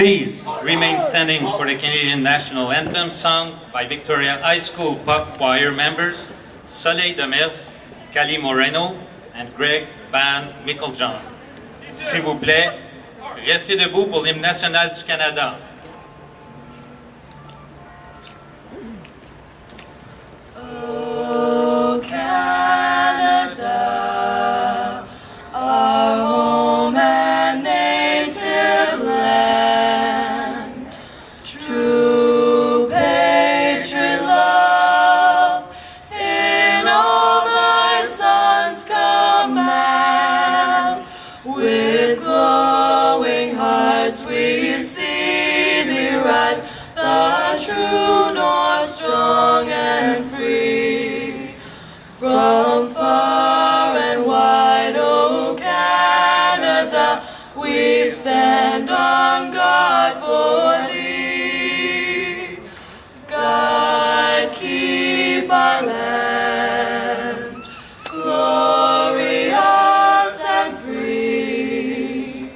Please remain standing for the Canadian National Anthem sung by Victoria High School Pop Choir members Soleil Demers, Cali Moreno, and Greg Van Mickeljohn. S'il vous plaît, restez debout pour l'hymne national du Canada. Oh, Canada, our home and native land, true patriot love in all thy sons command. With glowing hearts we see thee rise, the true north, strong and free. From far and wide, O Canada, we stand on guard for thee. God keep our land glorious and free.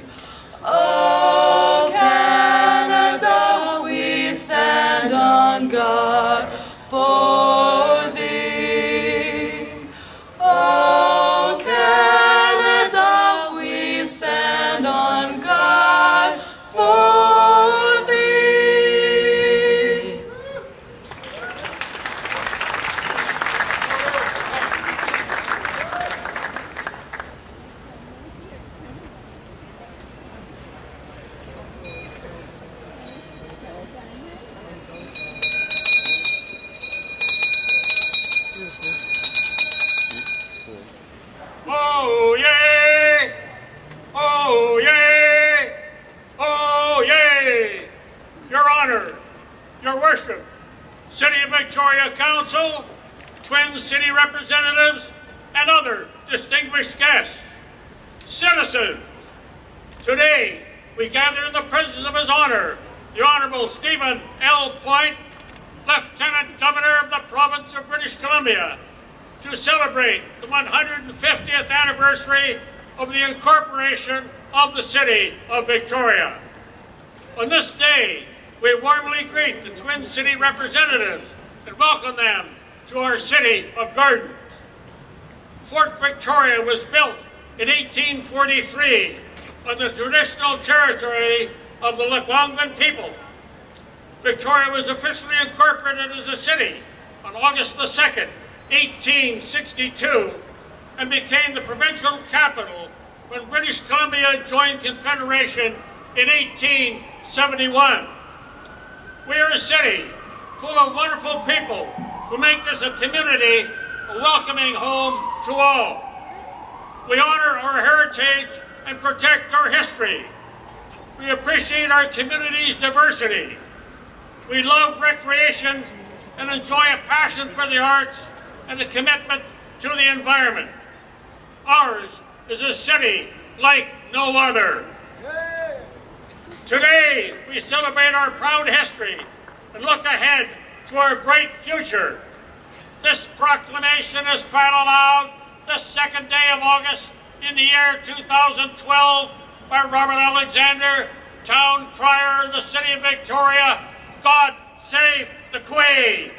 O Canada, we stand on guard for thee. O Canada, we stand on guard for thee. Oh yay! Oh yay! Oh yay! Your Honor, Your Worship, City of Victoria Council, Twin City representatives, and other distinguished guests. Citizens, today we gather in the presence of His Honor, the Honorable Stephen L. Point, Lieutenant Governor of the Province of British Columbia, to celebrate the 150th anniversary of the incorporation of the City of Victoria. On this day, we warmly greet the Twin City representatives and welcome them to our City of Gardens. Fort Victoria was built in 1843 on the traditional territory of the Lekwungen people. Victoria was officially incorporated as a city on August the 2nd, 1862, and became the provincial capital when British Columbia joined Confederation in 1871. We are a city full of wonderful people who make this a community a welcoming home to all. We honor our heritage and protect our history. We appreciate our community's diversity. We love recreation and enjoy a passion for the arts and a commitment to the environment. Ours is a city like no other. Today, we celebrate our proud history and look ahead to our bright future. This proclamation is quite aloud the second day of August in the year 2012 by Robert Alexander, town crier of the City of Victoria. God save the Queen!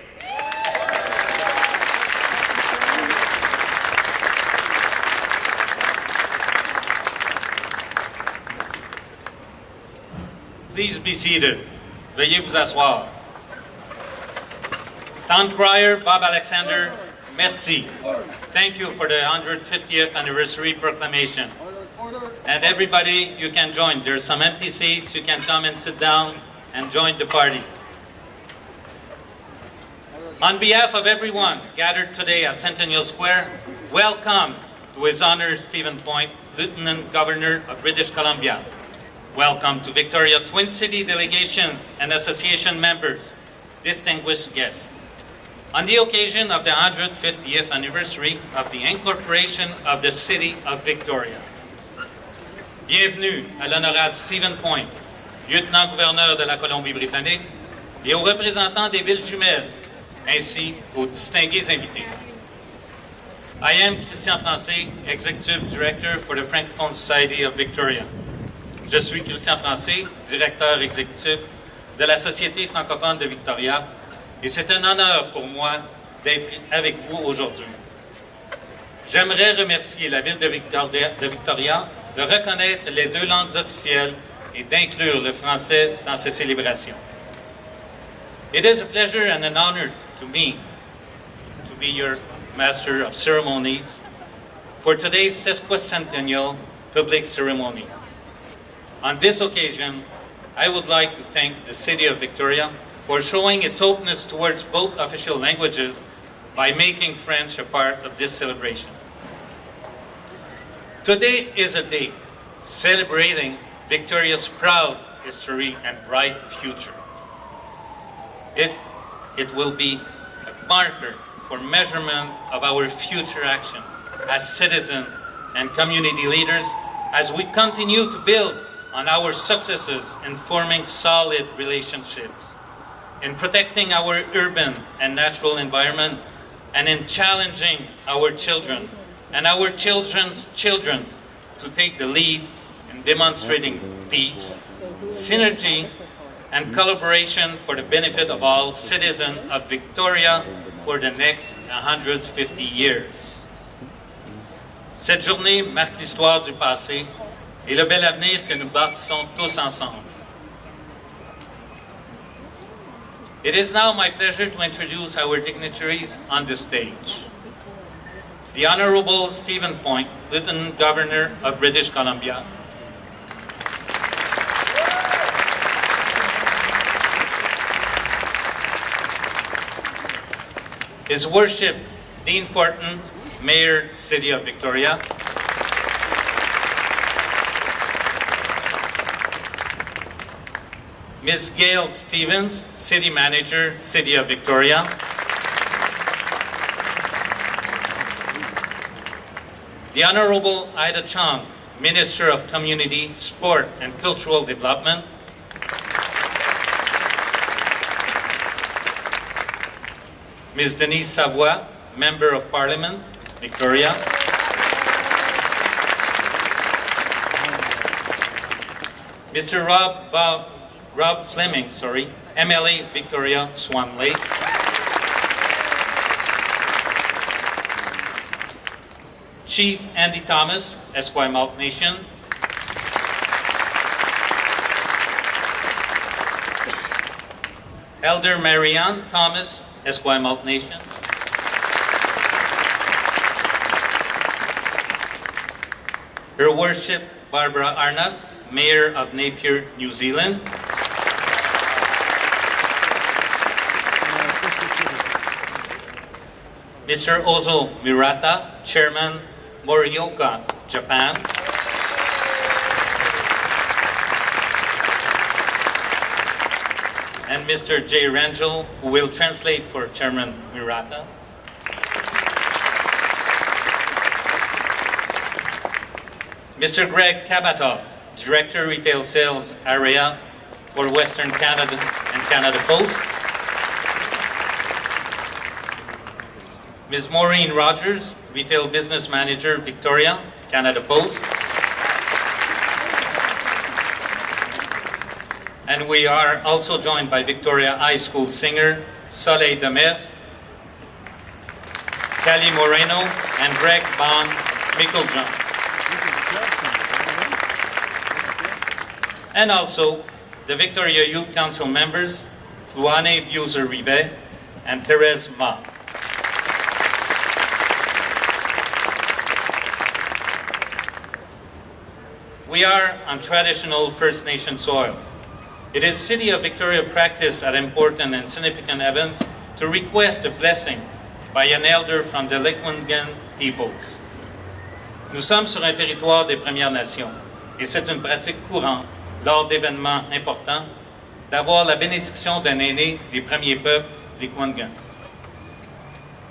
Please be seated. Veuillez vous asseoir. Town Crier Bob Alexander, merci. Thank you for the 150th anniversary proclamation. And everybody, you can join. There's some empty seats. You can come and sit down and join the party. On behalf of everyone gathered today at Centennial Square, welcome to His Honor Stephen Point, Lieutenant Governor of British Columbia. Welcome to Victoria Twin City delegations and association members, distinguished guests. On the occasion of the 150th anniversary of the incorporation of the City of Victoria. Bienvenue à l'honorable Stephen Point, lieutenant-gouverneur de la Colombie-Britannique, et aux représentants des villes jumelles, ainsi qu'aux distingués invités. I am Christian Francais, Executive Director for the Francophone Society of Victoria. Je suis Christian Français, directeur exécutif de la Société francophone de Victoria, et c'est un honneur pour moi d'être avec vous aujourd'hui. J'aimerais remercier la ville de Victoria de reconnaître les 2 langues officielles et d'inclure le français dans ces célébrations. It is a pleasure and an honor to me to be your Master of Ceremonies for today's sesquicentennial public ceremony. On this occasion, I would like to thank the City of Victoria for showing its openness towards both official languages by making French a part of this celebration. Today is a day celebrating Victoria's proud history and bright future. It will be a marker for measurement of our future action as citizens and community leaders as we continue to build on our successes in forming solid relationships, in protecting our urban and natural environment, and in challenging our children and our children's children to take the lead in demonstrating peace, synergy, and collaboration for the benefit of all citizens of Victoria for the next 150 years. Cette journée marque l'histoire du passé et le bel avenir que nous bâtissons tous ensemble. It is now my pleasure to introduce our dignitaries on the stage. The Honorable Stephen Point, Lieutenant Governor of British Columbia. His Worship Dean Fortin, Mayor, City of Victoria. Ms. Gail Stevens, City Manager, City of Victoria. The Honorable Ida Chong, Minister of Community, Sport and Cultural Development. Ms. Denise Savoy, Member of Parliament, Victoria. Mr. Rob Fleming, MLA, Victoria, Swan Lake. Chief Andy Thomas, Esquimalt Nation. Elder Marianne Thomas, Esquimalt Nation. Her Worship Barbara Arnott, Mayor of Napier, New Zealand. Mr. Ozo Murata, Chairman, Morioka, Japan. And Mr. Jay Rangel, who will translate for Chairman Murata. Mr. Greg Kabatoff, Director Retail Sales Area for Western Canada and Canada Post. Ms. Maureen Rogers, Retail Business Manager, Victoria, Canada Post. And we are also joined by Victoria High School singer Soleil Demers, Callie Moreno, and Greg Bon Micklejohn. And also the Victoria Youth Council members, Luane Buser-Rivet and Therese Ma. We are on traditional First Nation soil. It is City of Victoria practice at important and significant events to request a blessing by an elder from the Lekwungen peoples. Nous sommes sur un territoire des Premières Nations et c'est une pratique courante lors d'événements importants d'avoir la bénédiction d'un aîné des premiers peuples, les Lekwungen.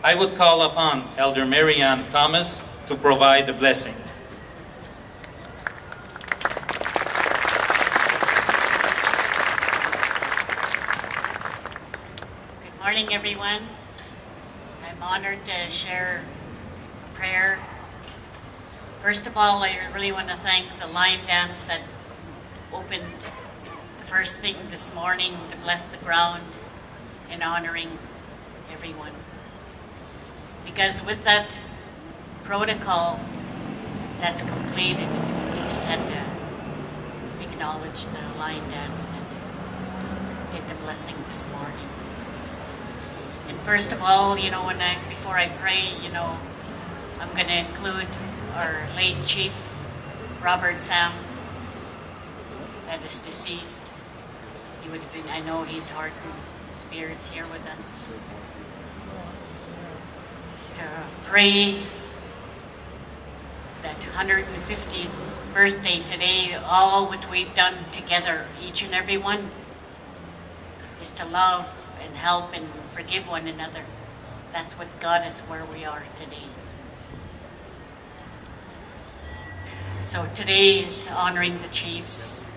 I would call upon Elder Marianne Thomas to provide the blessing. Good morning, everyone. I'm honored to share a prayer. First of all, I really want to thank the line dance that opened the first thing this morning to bless the ground and honoring everyone. Because with that protocol that's completed, we just had to acknowledge the line dance that did the blessing this morning. And first of all, before I pray, I'm going to include our late chief, Robert Sam, that is deceased. He would have been, I know he's heart and spirits here with us. To pray that 150th birthday today, all what we've done together, each and every one, is to love and help and forgive one another. That's what got us where we are today. So today is honoring the chiefs,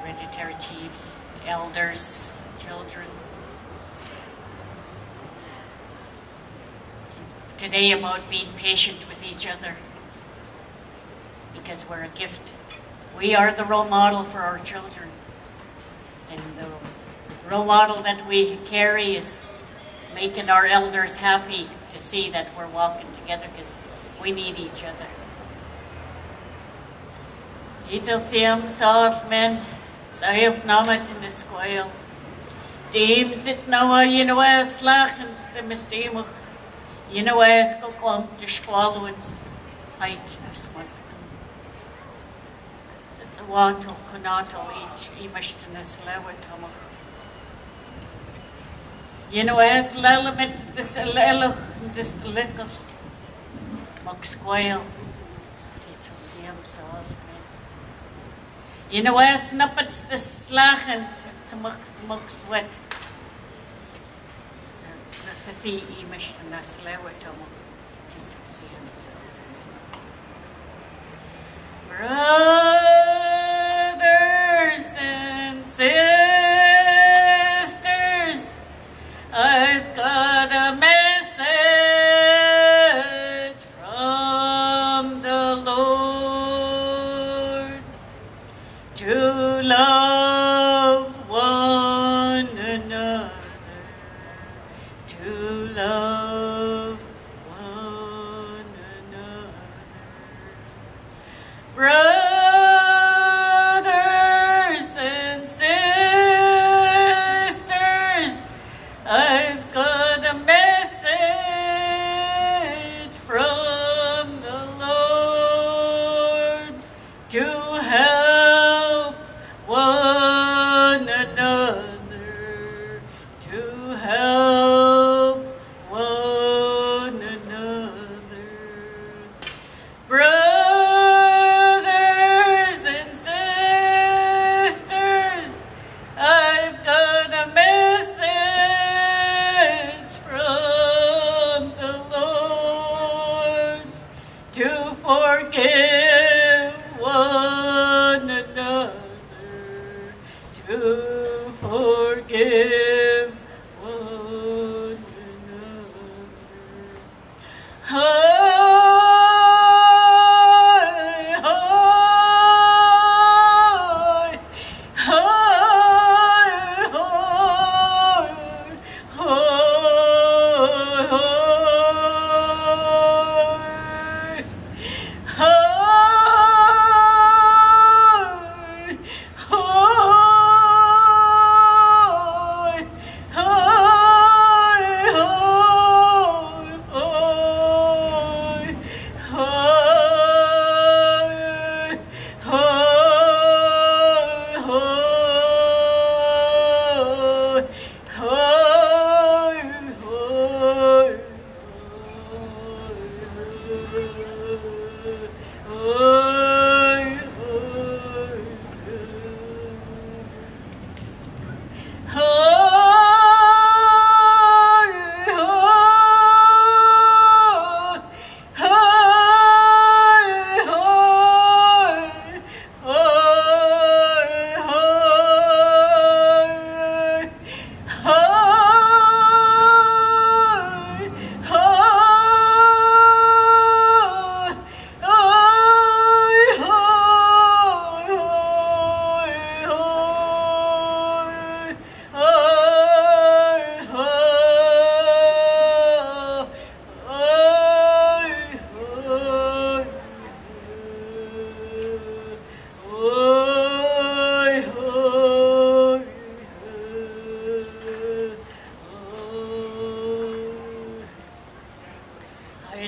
hereditary chiefs, elders, children. Today about being patient with each other, because we're a gift. We are the role model for our children. And the role model that we carry is making our elders happy to see that we're walking together, because we need each other. Titel siam saat men, saif namet in the squale. Deem zit nawa yinawa slachend the misdemuch. Yinawa skokom to squalwins. Fight this once. It's a wattle konatal each imashtanas lewatomach. Yinawa slalamit this leluch and this delicus. Mok squale. Titel siam saat men. Snippets the slachend to mug sweat. The fithi imish the naslewa tomo. Titel see himself. Brothers and sisters, I've got a message from the Lord. To love one another, to love one another. Brothers and sisters, I've got a message from the Lord to help one another, to help one another. Brothers and sisters, I've got a message from the Lord to forgive one another, to forgive one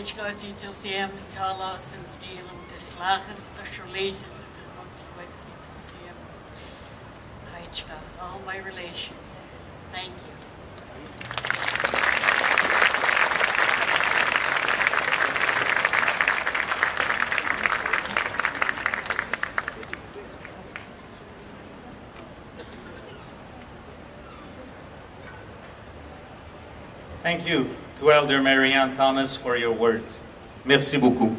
Which got to see him tell us and steal him to slacken, to release it, to see him. All my relations. Thank you. Thank you to Elder Marianne Thomas for your words. Merci beaucoup.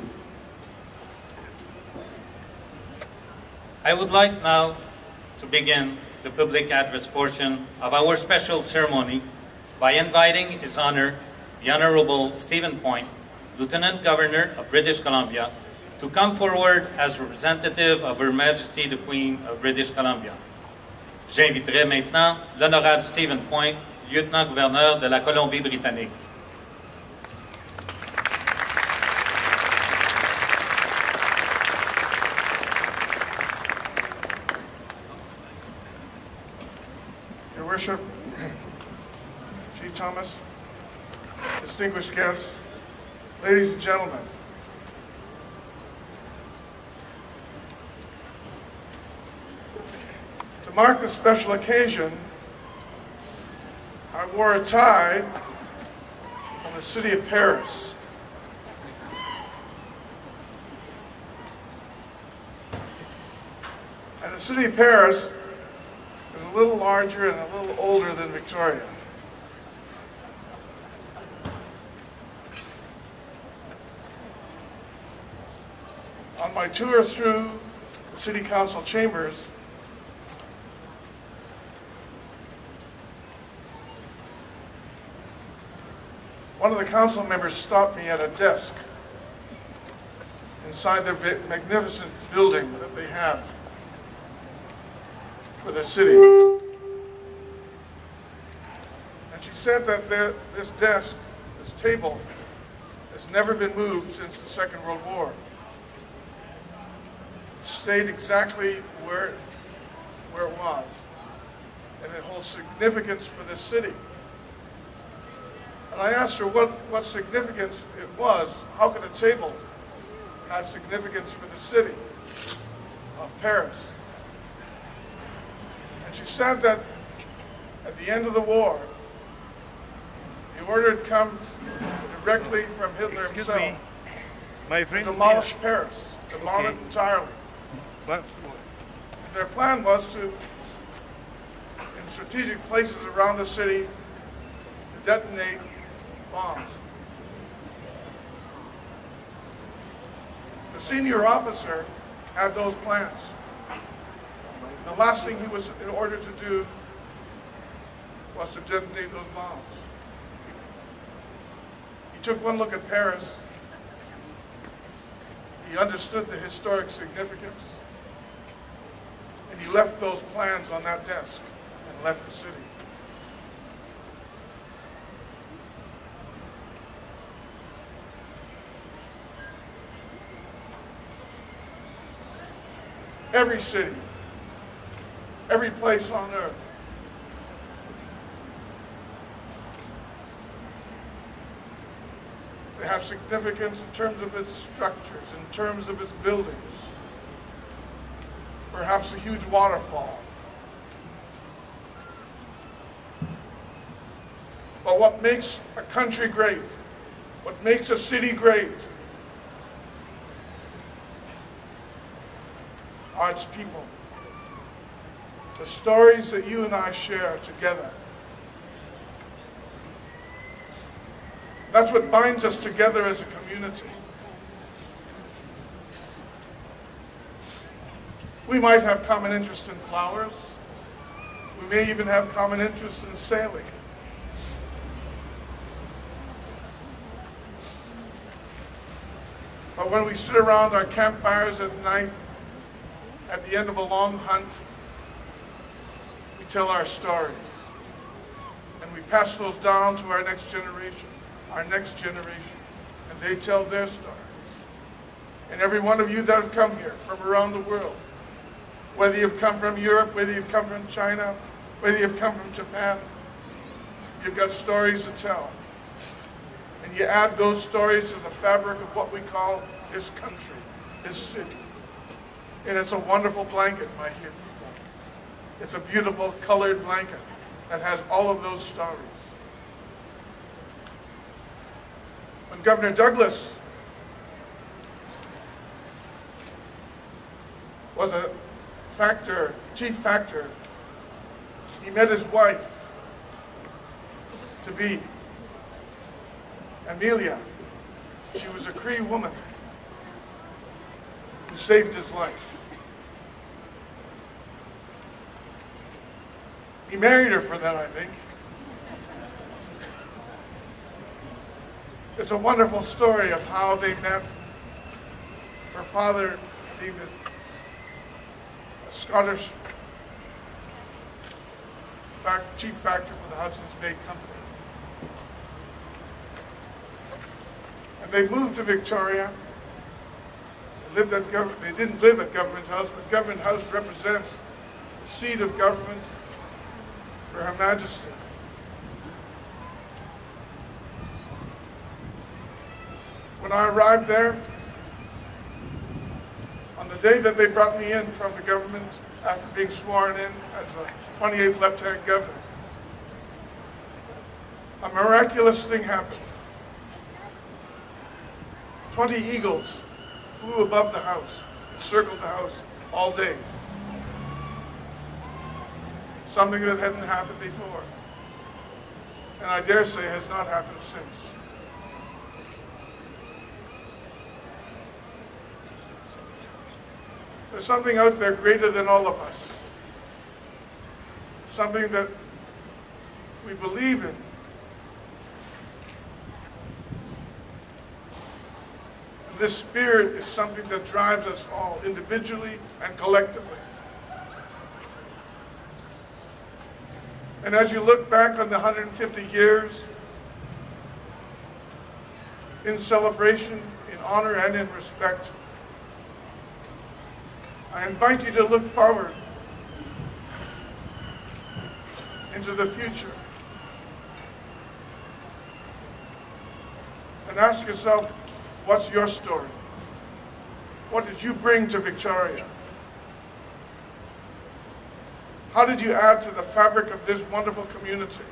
I would like now to begin the public address portion of our special ceremony by inviting His Honor, the Honorable Stephen Point, Lieutenant Governor of British Columbia, to come forward as representative of Her Majesty the Queen of British Columbia. J'inviterai maintenant l'Honorable Stephen Point, Lieutenant-gouverneur de la Colombie-Britannique. Your Worship, Chief Thomas, distinguished guests, ladies and gentlemen. To mark this special occasion, I wore a tie from the city of Paris. And the city of Paris is a little larger and a little older than Victoria. On my tour through the city council chambers, one of the council members stopped me at a desk inside their magnificent building that they have for the city. And she said that this desk, this table, has never been moved since the Second World War. It stayed exactly where it was, and it holds significance for this city. And I asked her what significance it was. How could a table have significance for the city of Paris? And she said that at the end of the war, the order had come directly from Hitler himself My to friend, demolish Paris, to bomb it Okay. entirely. What? And their plan was to, in strategic places around the city, to detonate bombs. The senior officer had those plans. The last thing he was in order to do was to detonate those bombs. He took one look at Paris. He understood the historic significance. And he left those plans on that desk and left the city. Every city, every place on earth they have significance in terms of its structures, in terms of its buildings, perhaps a huge waterfall. But what makes a country great, what makes a city great, are its people. The stories that you and I share together. That's what binds us together as a community. We might have common interest in flowers. We may even have common interest in sailing. But when we sit around our campfires at night, at the end of a long hunt, we tell our stories. And we pass those down to our next generation, and they tell their stories. And every one of you that have come here from around the world, whether you've come from Europe, whether you've come from China, whether you've come from Japan, you've got stories to tell. and you add those stories to the fabric of what we call his country, his city. And it's a wonderful blanket, my dear people. It's a beautiful colored blanket that has all of those stories. When Governor Douglas was a chief factor, he met his wife to be, Amelia. She was a Cree woman who saved his life. He married her for that, I think. It's a wonderful story of how they met. Her father being a Scottish chief factor for the Hudson's Bay Company. And they moved to Victoria. They didn't live at Government House, but Government House represents the seat of government for Her Majesty. When I arrived there, on the day that they brought me in from the government after being sworn in as the 28th Lieutenant Governor, a miraculous thing happened. 20 eagles flew above the house and circled the house all day. Something that hadn't happened before, and I dare say has not happened since. There's something out there greater than all of us, something that we believe in. And this spirit is something that drives us all, individually and collectively. And as you look back on the 150 years in celebration, in honor, and in respect, I invite you to look forward into the future and ask yourself, what's your story? What did you bring to Victoria? How did you add to the fabric of this wonderful community?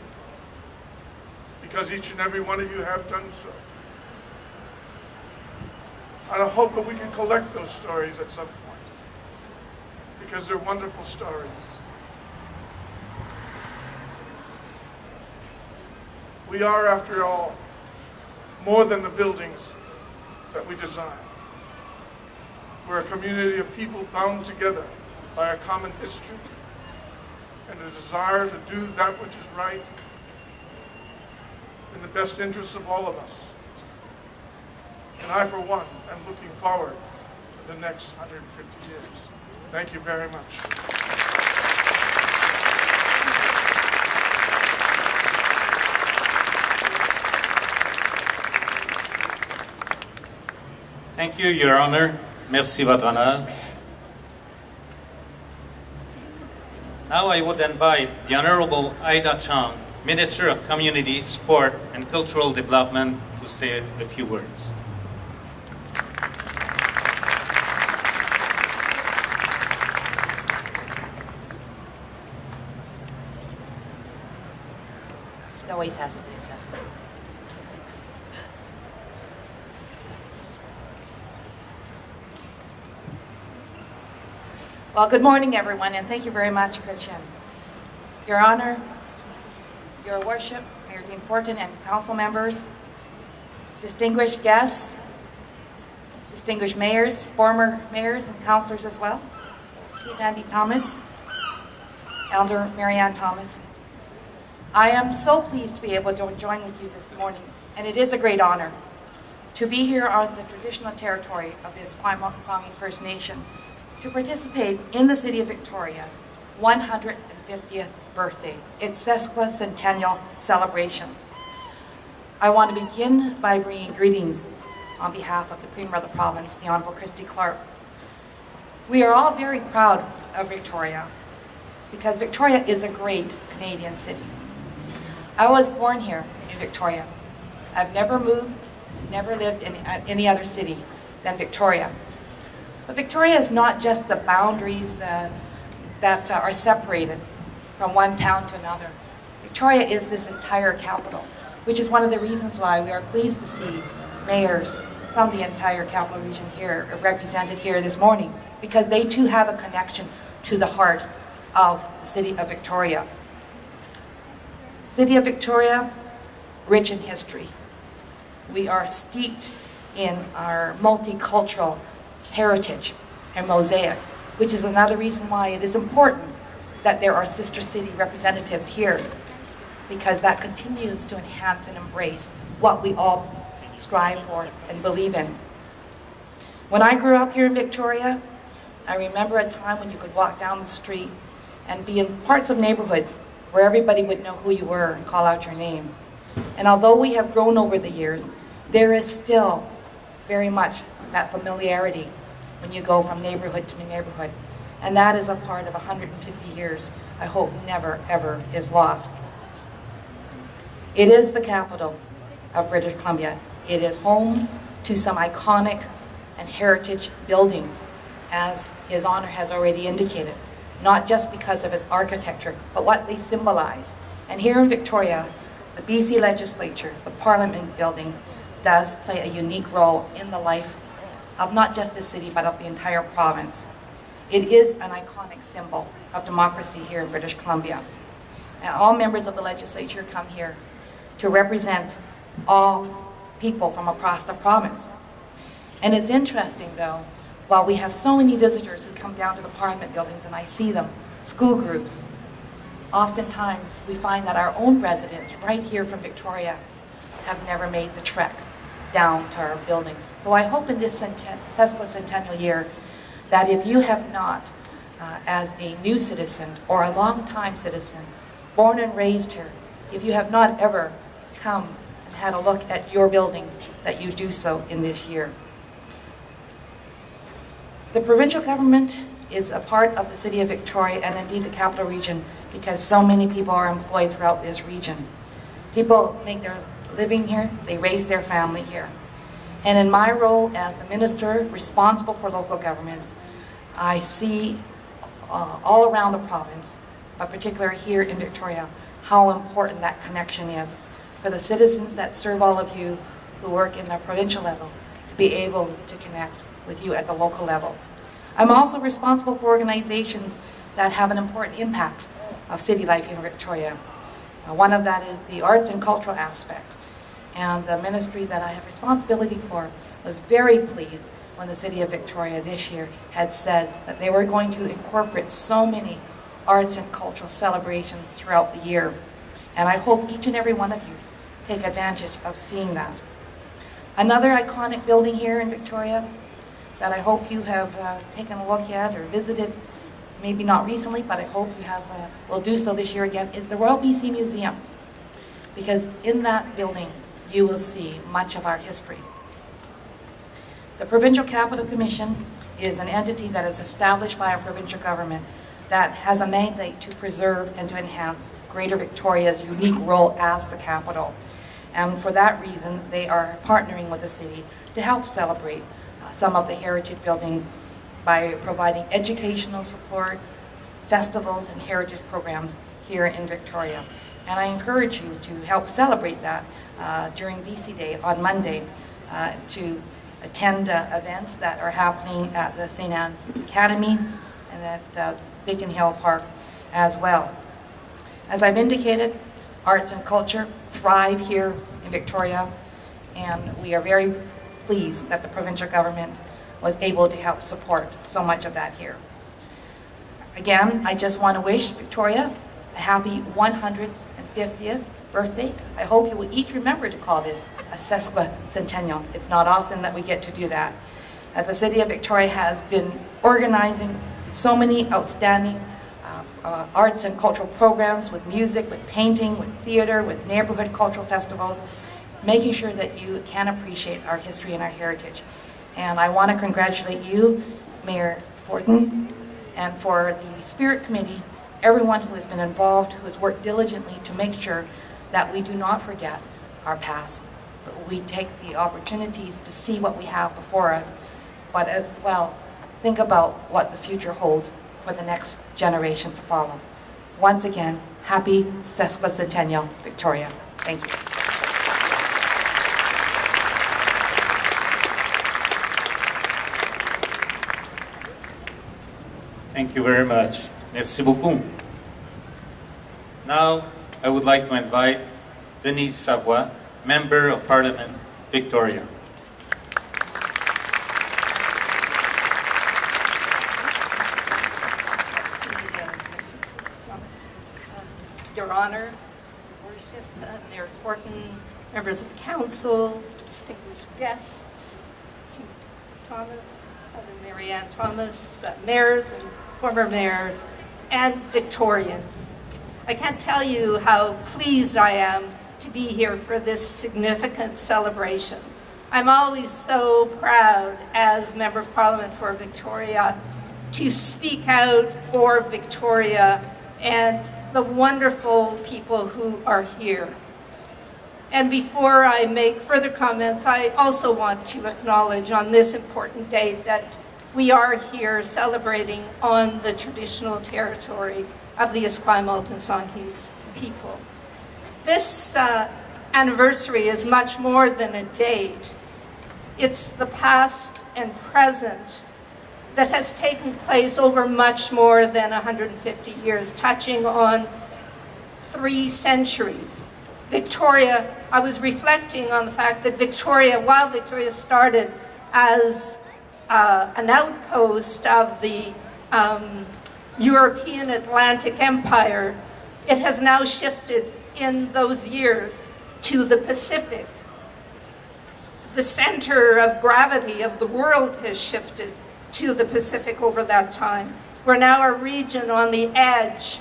Because each and every one of you have done so. And I hope that we can collect those stories at some point, because they're wonderful stories. We are, after all, more than the buildings that we design. We're a community of people bound together by a common history and a desire to do that which is right in the best interests of all of us. And I, for one, am looking forward to the next 150 years. Thank you very much. Thank you, Your Honor. Merci, Votre Honneur. Now I would invite the Honorable Ida Chong, Minister of Community, Sport, and Cultural Development, to say a few words. It always has to be adjusted. Well, good morning, everyone, and thank you very much, Christian. Your Honor, Your Worship, Mayor Dean Fortin, and council members, distinguished guests, distinguished mayors, former mayors, and councilors as well, Chief Andy Thomas, Elder Marianne Thomas. I am so pleased to be able to join with you this morning, and it is a great honor to be here on the traditional territory of the Esquimalt Songhees First Nation to participate in the City of Victoria's 150th birthday, its sesquicentennial celebration. I want to begin by bringing greetings on behalf of the Premier of the province, the Honourable Christy Clark. We are all very proud of Victoria because Victoria is a great Canadian city. I was born here in Victoria, I've never moved, never lived in any other city than Victoria. But Victoria is not just the boundaries that are separated from one town to another. Victoria is this entire capital, which is one of the reasons why we are pleased to see mayors from the entire capital region here represented here this morning, because they too have a connection to the heart of the city of Victoria. City of Victoria, rich in history. We are steeped in our multicultural heritage and mosaic, which is another reason why it is important that there are sister city representatives here, because that continues to enhance and embrace what we all strive for and believe in. When I grew up here in Victoria, I remember a time when you could walk down the street and be in parts of neighborhoods where everybody would know who you were and call out your name. And although we have grown over the years, there is still very much that familiarity when you go from neighborhood to neighborhood. And that is a part of 150 years I hope never, ever is lost. It is the capital of British Columbia. It is home to some iconic and heritage buildings, as His Honor has already indicated, not just because of its architecture, but what they symbolize. And here in Victoria, the BC Legislature, the Parliament buildings, does play a unique role in the life of not just the city, but of the entire province. It is an iconic symbol of democracy here in British Columbia. And all members of the legislature come here to represent all people from across the province. And it's interesting, though, while we have so many visitors who come down to the Parliament buildings, and I see them, school groups, oftentimes we find that our own residents right here from Victoria have never made the trek down to our buildings. So I hope in this sesquicentennial year that if you have not, as a new citizen or a long-time citizen, born and raised here, if you have not ever come and had a look at your buildings, that you do so in this year. The provincial government is a part of the city of Victoria and indeed the capital region, because so many people are employed throughout this region. People make their living here, they raise their family here. And in my role as the minister responsible for local governments, I see all around the province, but particularly here in Victoria, how important that connection is for the citizens that serve all of you who work in the provincial level to be able to connect with you at the local level. I'm also responsible for organizations that have an important impact of city life in Victoria. One of that is the arts and cultural aspect. And the ministry that I have responsibility for was very pleased when the city of Victoria this year had said that they were going to incorporate so many arts and cultural celebrations throughout the year. And I hope each and every one of you take advantage of seeing that. Another iconic building here in Victoria that I hope you have taken a look at or visited, maybe not recently, but I hope you will do so this year again, is the Royal BC Museum. Because in that building, you will see much of our history. The Provincial Capital Commission is an entity that is established by our provincial government that has a mandate to preserve and to enhance Greater Victoria's unique role as the capital. And for that reason, they are partnering with the city to help celebrate some of the heritage buildings by providing educational support, festivals, and heritage programs here in Victoria. And I encourage you to help celebrate that during BC Day on Monday, to attend events that are happening at the St. Anne's Academy and at Beacon Hill Park as well. As I've indicated, arts and culture thrive here in Victoria, and we are very pleased that the provincial government was able to help support so much of that here. Again, I just want to wish Victoria a happy 150th birthday. I hope you will each remember to call this a sesquicentennial. It's not often that we get to do that. The City of Victoria has been organizing so many outstanding arts and cultural programs with music, with painting, with theater, with neighborhood cultural festivals, making sure that you can appreciate our history and our heritage. And I want to congratulate you, Mayor Fortin, and for the Spirit Committee, everyone who has been involved, who has worked diligently to make sure that we do not forget our past. we take the opportunities to see what we have before us, but as well, think about what the future holds for the next generations to follow. Once again, happy sesquicentennial, Victoria. Thank you. Thank you very much. Merci beaucoup. Now, I would like to invite Denise Savoy, Member of Parliament, Victoria. Your Honor, Worship, Mayor Fortin, members of council, distinguished guests, Chief Thomas, Mary Ann Thomas, mayors and former mayors, and Victorians. I can't tell you how pleased I am to be here for this significant celebration. I'm always so proud as Member of Parliament for Victoria to speak out for Victoria and the wonderful people who are here. And before I make further comments, I also want to acknowledge on this important date that we are here celebrating on the traditional territory of the Esquimalt and Songhees people. This anniversary is much more than a date. It's the past and present that has taken place over much more than 150 years, touching on 3 centuries. Victoria, I was reflecting on the fact that Victoria, while Victoria started as an outpost of the European Atlantic Empire, it has now shifted in those years to the Pacific. The center of gravity of the world has shifted to the Pacific over that time. We're now a region on the edge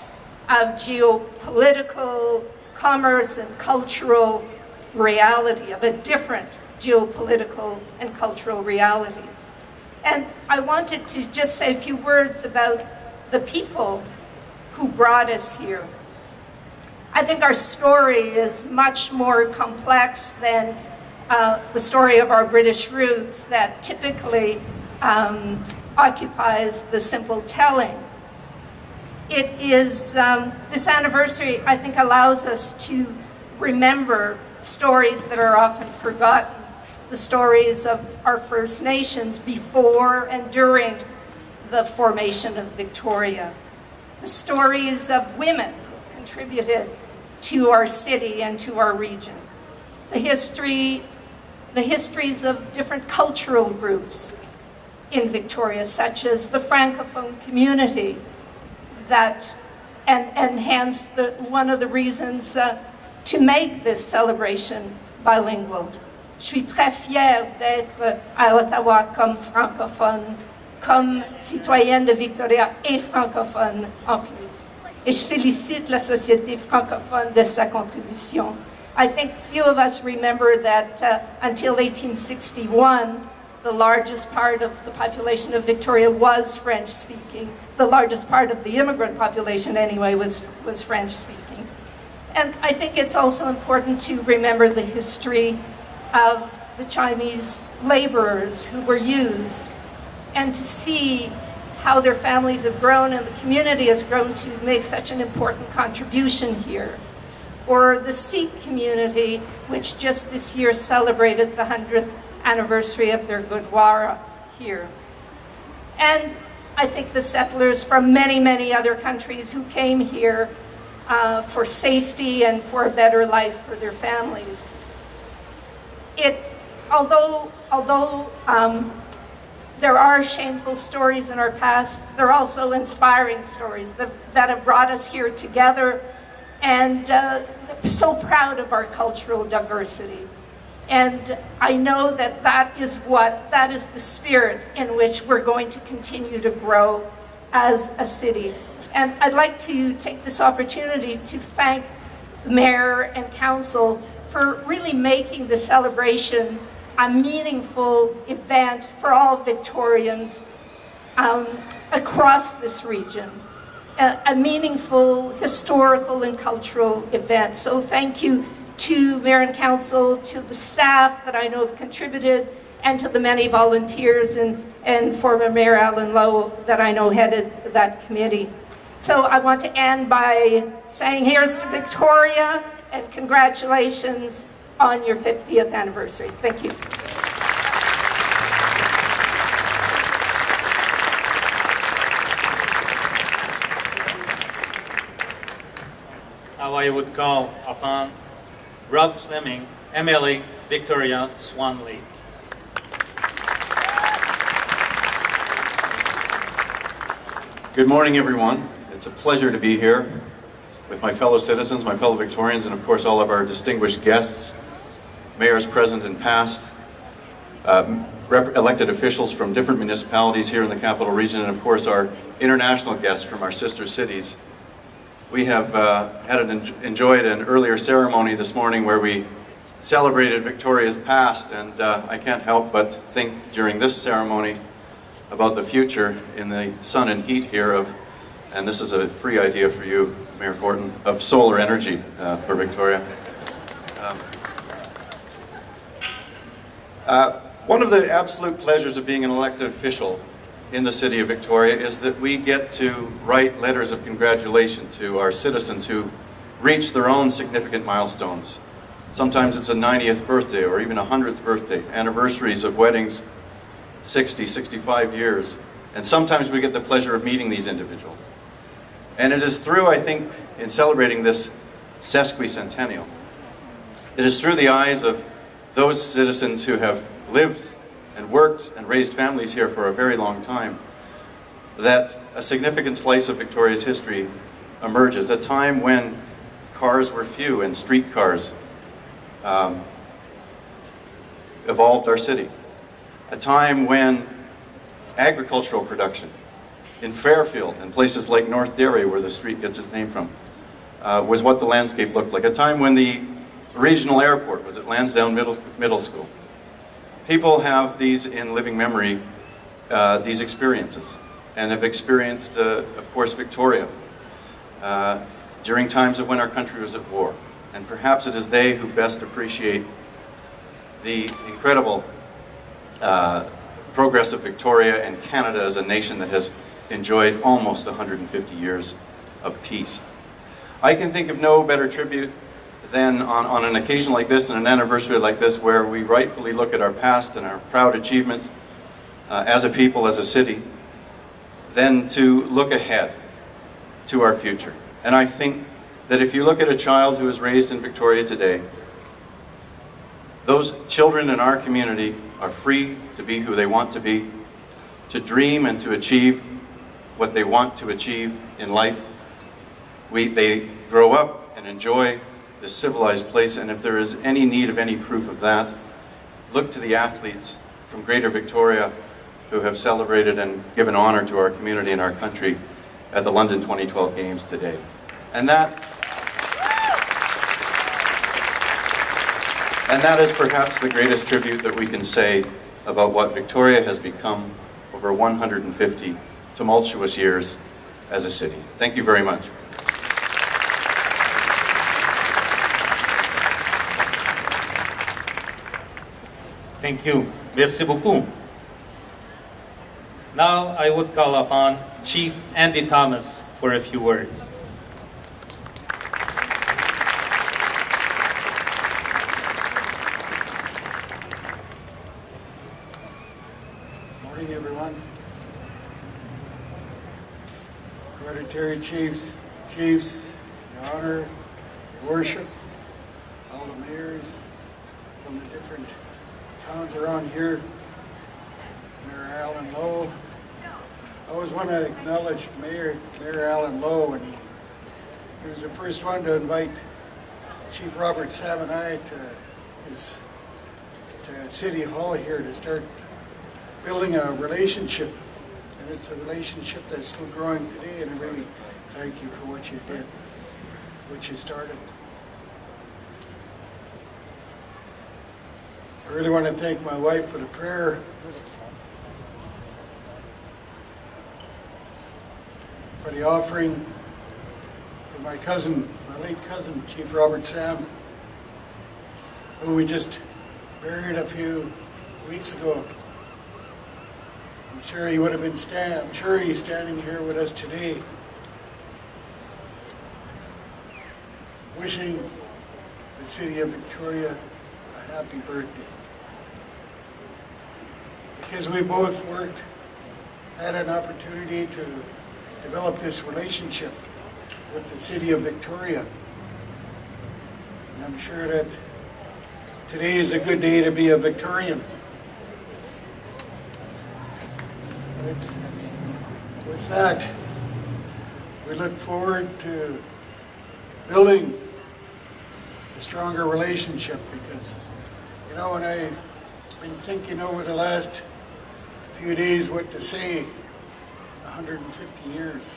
of geopolitical, commerce, and cultural reality, of a different geopolitical and cultural reality. And I wanted to just say a few words about the people who brought us here. I think our story is much more complex than the story of our British roots that typically occupies the simple telling. It is, this anniversary, I think, allows us to remember stories that are often forgotten, the stories of our First Nations before and during the formation of Victoria, the stories of women who contributed to our city and to our region, the histories of different cultural groups in Victoria, such as the Francophone community, and hence one of the reasons to make this celebration bilingual. Je suis très fière d'être à Ottawa comme francophone, comme citoyenne de Victoria et francophone en plus. Et je félicite la société francophone de sa contribution. I think few of us remember that until 1861, the largest part of the population of Victoria was French-speaking. The largest part of the immigrant population, anyway, was French-speaking. And I think it's also important to remember the history of the Chinese laborers who were used, and to see how their families have grown and the community has grown to make such an important contribution here. Or the Sikh community, which just this year celebrated the 100th anniversary of their Gurdwara here. And I think the settlers from many, many other countries who came here for safety and for a better life for their families. Although there are shameful stories in our past, there are also inspiring stories that have brought us here together, and so proud of our cultural diversity. And I know that that is the spirit in which we're going to continue to grow as a city. And I'd like to take this opportunity to thank the mayor and council for really making the celebration a meaningful event for all Victorians across this region, a meaningful historical and cultural event. So thank you to Mayor and Council, to the staff that I know have contributed, and to the many volunteers and former Mayor Alan Lowe that I know headed that committee. So I want to end by saying here's to Victoria and congratulations on your 50th anniversary. Thank you. Now I would call upon Rob Fleming, MLA, Victoria, Swan Lake. Good morning, everyone. It's a pleasure to be here with my fellow citizens, my fellow Victorians, and of course all of our distinguished guests, mayors present and past, elected officials from different municipalities here in the Capital Region, and of course our international guests from our sister cities. We have enjoyed an earlier ceremony this morning where we celebrated Victoria's past, and I can't help but think during this ceremony about the future in the sun and heat here of, and this is a free idea for you, Mayor Fortin, of solar energy for Victoria. One of the absolute pleasures of being an elected official in the city of Victoria is that we get to write letters of congratulation to our citizens who reach their own significant milestones. Sometimes it's a 90th birthday or even a 100th birthday, anniversaries of weddings, 60, 65 years. And sometimes we get the pleasure of meeting these individuals. And it is through, I think, in celebrating this sesquicentennial, it is through the eyes of those citizens who have lived and worked and raised families here for a very long time that a significant slice of Victoria's history emerges, a time when cars were few and streetcars evolved our city. A time when agricultural production in Fairfield and places like North Derry, where the street gets its name from, was what the landscape looked like. A time when the regional airport was at Lansdowne Middle School. People have these in living memory, these experiences, and have experienced, of course, Victoria during times of when our country was at war. And perhaps it is they who best appreciate the incredible progress of Victoria and Canada as a nation that has enjoyed almost 150 years of peace. I can think of no better tribute than on an occasion like this and an anniversary like this, where we rightfully look at our past and our proud achievements as a people, as a city, than to look ahead to our future. And I think that if you look at a child who is raised in Victoria today, those children in our community are free to be who they want to be, to dream and to achieve what they want to achieve in life. They grow up and enjoy this civilized place, and if there is any need of any proof of that, look to the athletes from Greater Victoria who have celebrated and given honor to our community and our country at the London 2012 Games today. And that is perhaps the greatest tribute that we can say about what Victoria has become over 150 tumultuous years as a city. Thank you very much. Thank you. Merci beaucoup. Now I would call upon Chief Andy Thomas for a few words. Morning, everyone. Hereditary chiefs, Your Honor, Your Worship, all the mayors from the different towns around here, Mayor Alan Lowe. I always want to acknowledge Mayor Alan Lowe, and he was the first one to invite Chief Robert Sam and I to City Hall here to start building a relationship, and it's a relationship that's still growing today, and I really thank you for what you did, what you started. I really want to thank my wife for the prayer, for the offering, for my cousin, my late cousin, Chief Robert Sam, who we just buried a few weeks ago. I'm sure he would have been I'm sure he's standing here with us today, wishing the city of Victoria a happy birthday. Because we both had an opportunity to develop this relationship with the city of Victoria. And I'm sure that today is a good day to be a Victorian. With that, we look forward to building a stronger relationship because, you know, when I've been thinking over the last few days what to say, 150 years.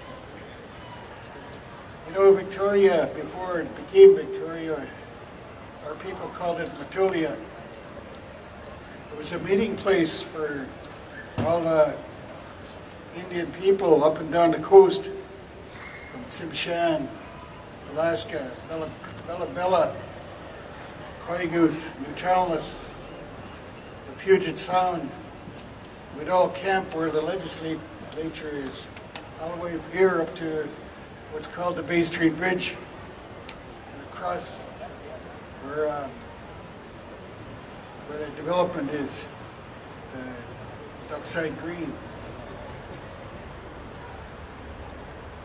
You know, Victoria, before it became Victoria, our people called it Matulia. It was a meeting place for all the Indian people up and down the coast, from Tsimshan, Alaska, Bella, Koyugut, Newfoundland, the Puget Sound. We'd all camp where the legislature is, all the way from here up to what's called the Bay Street Bridge, and across where the development is, the Dockside Green.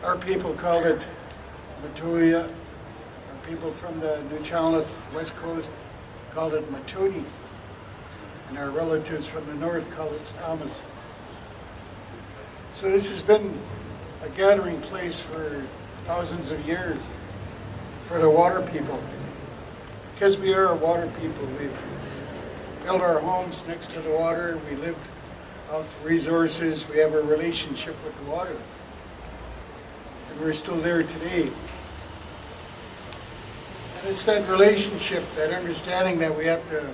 Our people called it Matulia. Our people from the Newfoundland West Coast called it Matuni. And our relatives from the north call it Almas. So this has been a gathering place for thousands of years for the water people. Because we are a water people, we've built our homes next to the water, we lived off the resources, we have a relationship with the water. And we're still there today. And it's that relationship, that understanding that we have to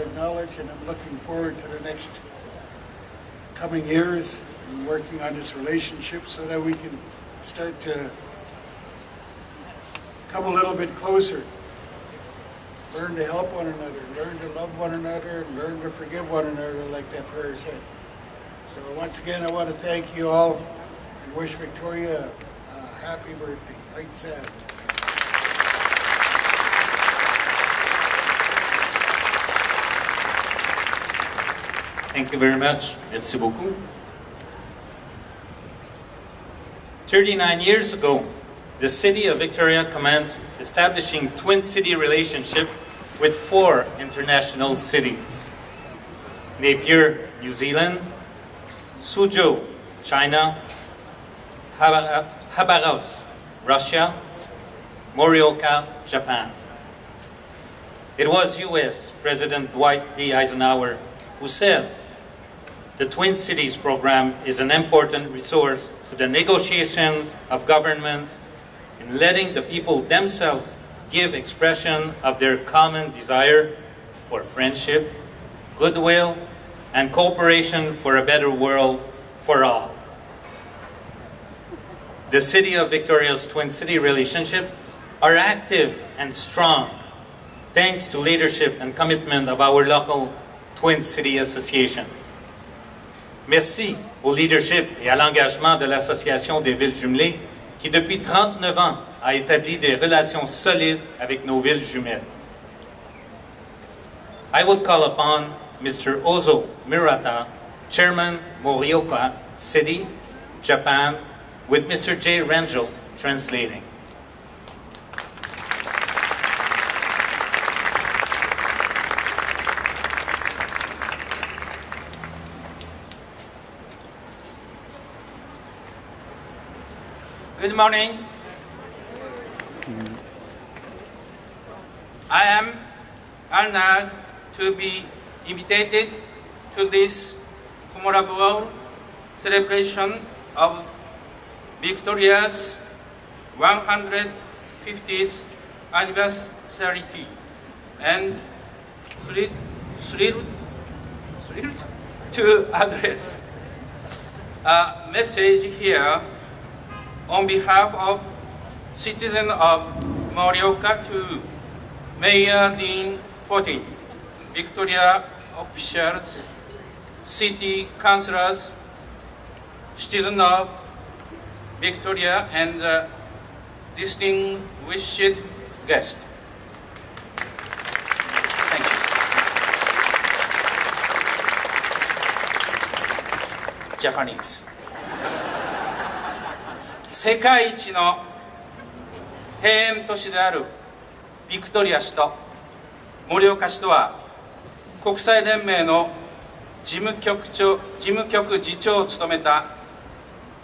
acknowledge, and I'm looking forward to the next coming years and working on this relationship so that we can start to come a little bit closer. Learn to help one another, learn to love one another, and learn to forgive one another, like that prayer said. So once again, I want to thank you all and wish Victoria a happy birthday. Right, Sam? Thank you very much. Merci beaucoup. 39 years ago, the city of Victoria commenced establishing twin city relationship with 4 international cities. Napier, New Zealand, Suzhou, China, Khabarovsk, Russia, Morioka, Japan. It was U.S. President Dwight D. Eisenhower who said, "The Twin Cities program is an important resource to the negotiations of governments in letting the people themselves give expression of their common desire for friendship, goodwill, and cooperation for a better world for all." The City of Victoria's Twin City relationship are active and strong thanks to leadership and commitment of our local Twin City associations. Merci au leadership et à l'engagement de l'Association des villes jumelées qui depuis 39 ans a établi des relations solides avec nos villes jumelles. I would call upon Mr. Ozo Murata, Chairman Morioka City, Japan, with Mr. J. Rangel translating. Good morning. I am honored to be invited to this memorable celebration of Victoria's 150th anniversary and thrilled to address a message here on behalf of citizens of Morioka to Mayor Dean Fortin, Victoria officials, city councillors, citizens of Victoria, and distinguished guests. Thank you. Japanese. 世界一の庭園都市であるビクトリア市と盛岡市とは国際連盟の事務局次長を務めた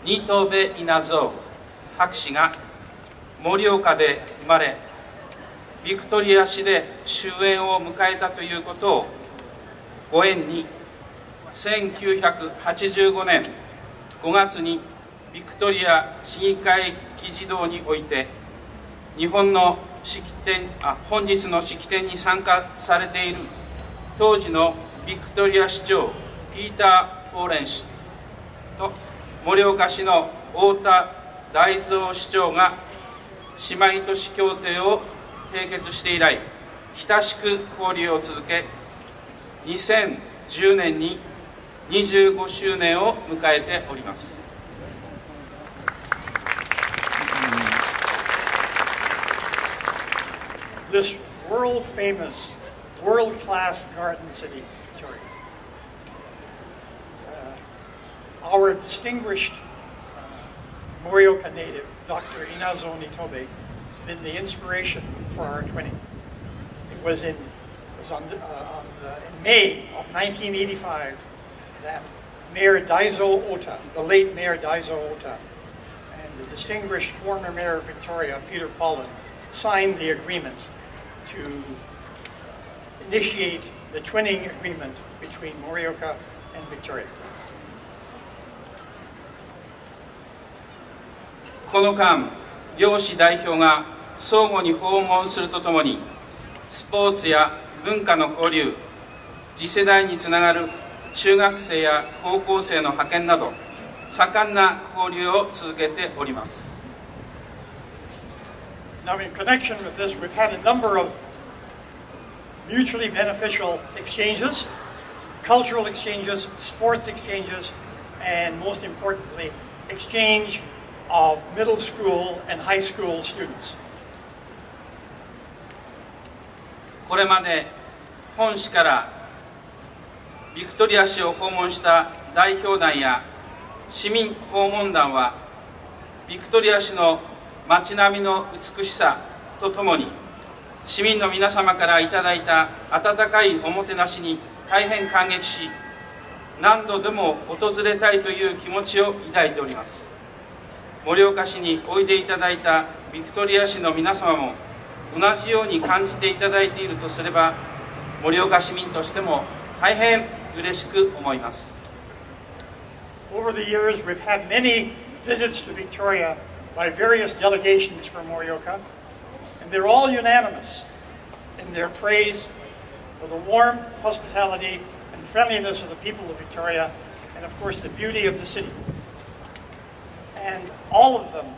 新渡戸稲造博士が盛岡で生まれビクトリア市で終焉を迎えたということをご縁に1985年5月にビクトリア市議会議事堂において本日の式典に参加されている当時のビクトリア市長ピーター・ポーレン氏と盛岡市の太田大蔵市長が姉妹都市協定を締結して以来親しく交流を続け2010年に25周年を迎えております。This world-famous, world-class garden city, Victoria. Our distinguished Morioka native, Dr. Inazo Nitobe, has been the inspiration for our twinning. It was in May of 1985 that Mayor Daizo Ota, the late Mayor Daizo Ota, and the distinguished former Mayor of Victoria, Peter Paulin, signed the agreement to initiate the twinning agreement between Morioka and Victoria. この間、両市代表が相互に訪問するとともに、スポーツや文化の交流、次世代につながる中学生や高校生の派遣など、盛んな交流を続けております。Now, in connection with this, we've had a number of mutually beneficial exchanges, cultural exchanges, sports exchanges, and most importantly, exchange of middle school and high school students. これまで本市からビクトリア市を訪問した代表団や市民訪問団はビクトリア市の街並みの美しさとともに市民の皆様からいただいた温かいおもてなしに大変感激し何度でも訪れたいという気持ちを抱いております。盛岡市においでいただいたビクトリア市の皆様も同じように感じていただいているとすれば盛岡市民としても大変嬉しく思います。 Over the years, we've had many visits to Victoria by various delegations from Morioka, and they're all unanimous in their praise for the warm hospitality and friendliness of the people of Victoria, and of course the beauty of the city. And all of them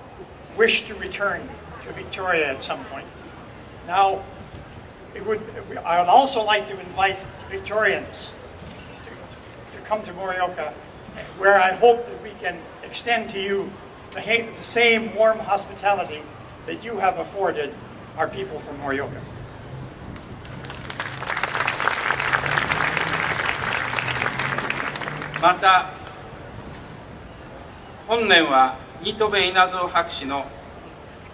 wish to return to Victoria at some point. Now, I would also like to invite Victorians to come to Morioka, where I hope that we can extend to you the same warm hospitality that you have afforded our people from Morioka. また本年は新渡戸稲造博士の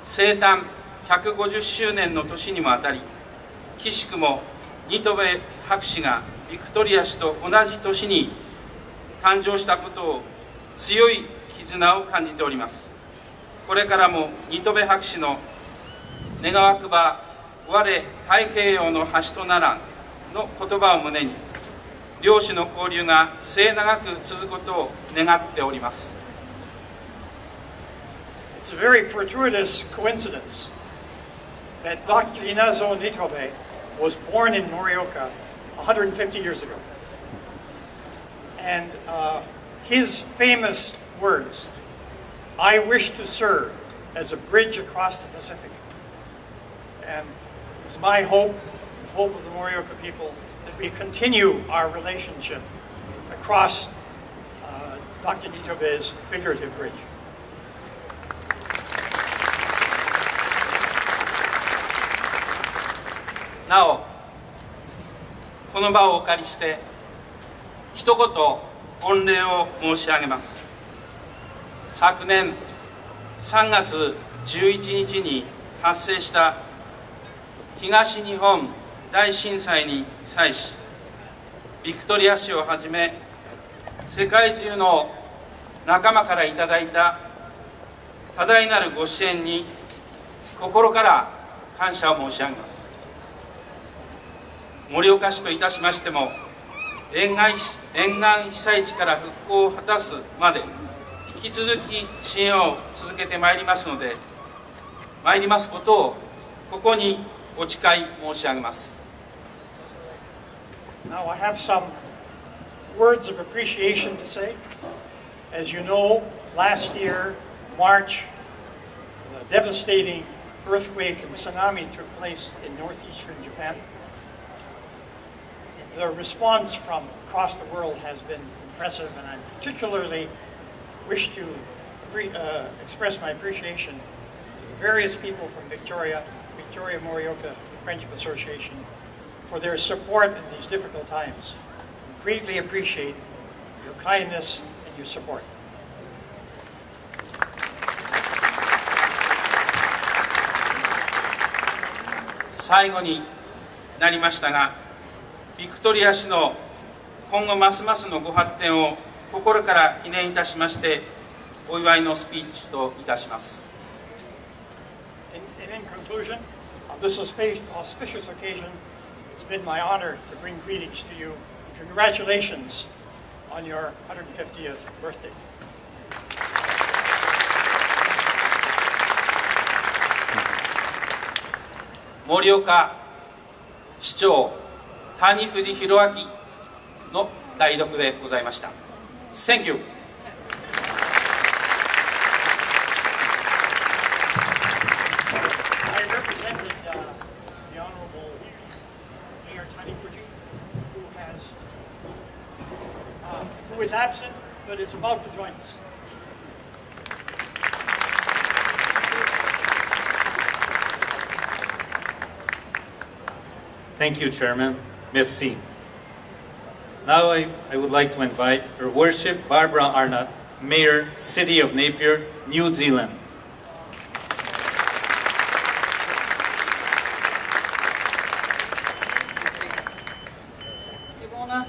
生誕150周年の年にもあたり奇しくも新渡戸博士がビクトリア市と同じ年に誕生したことを強い絆を感じております。これからも新渡戸博士の願わくば我太平洋の端とならんの言葉を胸に両市の交流が末永く続くことを願っております。 It's a very fortuitous coincidence that Dr. Inazo Nitobe was born in Morioka 150 years ago. And his famous words, "I wish to serve as a bridge across the Pacific," and It's my hope, the hope of the Morioka people, that we continue our relationship across Dr. Nitobe's figurative bridge.なお、この場をお借りして一言御礼を申し上げます。昨年3月11日に発生した東日本大震災に際し、ビクトリア市をはじめ世界中の仲間からいただいた多大なるご支援に心から感謝を申し上げます。盛岡市といたしましても、沿岸被災地から復興を果たすまで引き続き支援を続けてまいりますことをここにお誓い申し上げます。 Now I have some words of appreciation to say. As you know, last year, March, the devastating earthquake and tsunami took place in northeastern Japan. The response from across the world has been impressive, and I particularly wish to express my appreciation to the various people from Victoria Morioka Friendship Association for their support in these difficult times. We greatly appreciate your kindness and your support. 最後になりましたが、ビクトリア市の今後ますますのご発展を心から記念いたしましてお祝いのスピーチといたします。 In conclusion, on this auspicious occasion, it's been my honor to bring greetings to you. Congratulations on your 150th birthday. 盛岡市長谷藤弘明の代読でございました。Thank you. I represented the Honorable Mayor Tanifuji, who is absent but is about to join us. Thank you, Chairman. Merci. Now I would like to invite Her Worship Barbara Arnott, Mayor, City of Napier, New Zealand. Your Honour,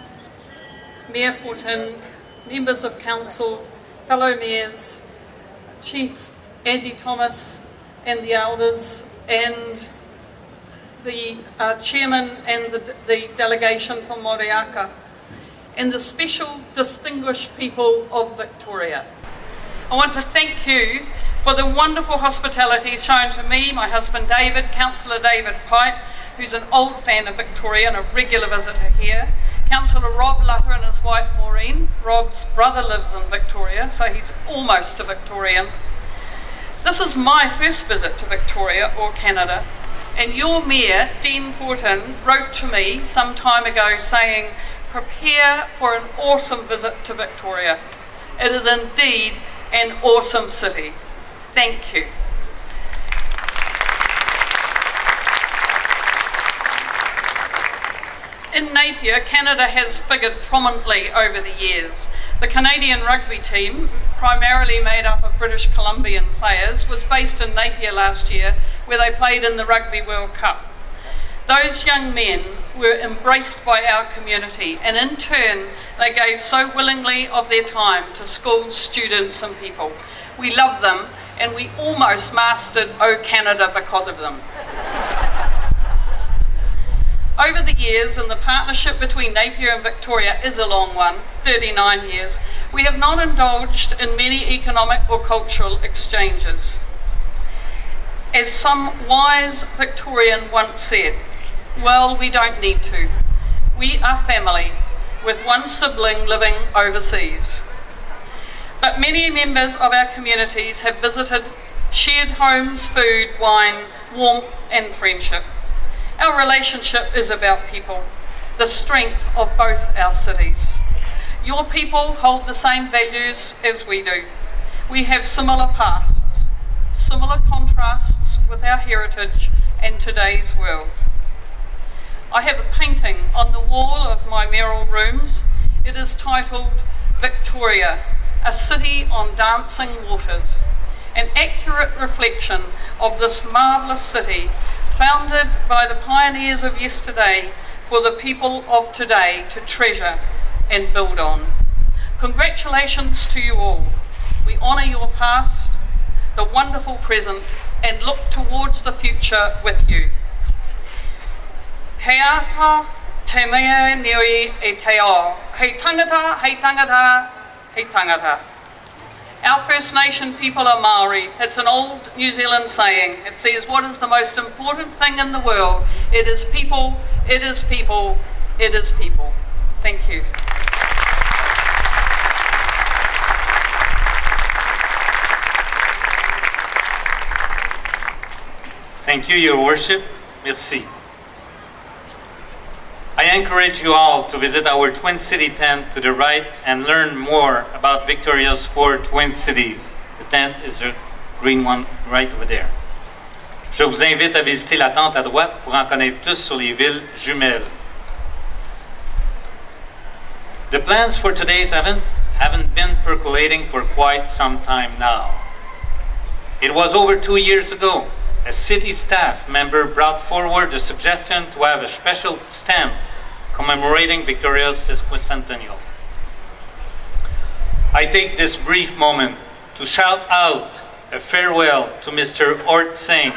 Mayor Fortin, members of council, fellow mayors, Chief Andy Thomas and the elders, and the chairman and the delegation from Morioka, and the special distinguished people of Victoria. I want to thank you for the wonderful hospitality shown to me, my husband David, Councillor David Pipe, who's an old fan of Victoria and a regular visitor here, Councillor Rob Lutter and his wife Maureen. Rob's brother lives in Victoria, so he's almost a Victorian. This is my first visit to Victoria or Canada, and your Mayor, Dean Fortin, wrote to me some time ago saying, prepare for an awesome visit to Victoria. It is indeed an awesome city. Thank you. In Napier, Canada has figured prominently over the years. The Canadian rugby team, primarily made up of British Columbian players, was based in Napier last year, where they played in the Rugby World Cup. Those young men were embraced by our community, and in turn they gave so willingly of their time to schools, students and people. We love them, and we almost mastered O Canada because of them. Over the years, and the partnership between Napier and Victoria is a long one, 39 years, we have not indulged in many economic or cultural exchanges. As some wise Victorian once said, well, we don't need to. We are family, with one sibling living overseas. But many members of our communities have visited, shared homes, food, wine, warmth and friendship. Our relationship is about people, the strength of both our cities. Your people hold the same values as we do. We have similar pasts, similar contrasts with our heritage and today's world. I have a painting on the wall of my mayoral rooms. It is titled Victoria, a city on dancing waters, an accurate reflection of this marvellous city founded by the pioneers of yesterday for the people of today to treasure and build on. Congratulations to you all. We honour your past, the wonderful present, and look towards the future with you. He ata te mea nui e te ao. Hei tangata, hei tangata, hei tangata. Our First Nation people are Maori. It's an old New Zealand saying. It says, what is the most important thing in the world? It is people, it is people, it is people. Thank you. Thank you, Your Worship. Merci. I encourage you all to visit our Twin City tent to the right and learn more about Victoria's 4 Twin Cities. The tent is the green one right over there. Je vous invite à visiter la tente à droite pour en connaître plus sur les villes jumelles. The plans for today's event haven't been percolating for quite some time now. It was over 2 years ago a city staff member brought forward the suggestion to have a special stamp commemorating Victoria's sesquicentennial. I take this brief moment to shout out a farewell to Mr. Ort Singh,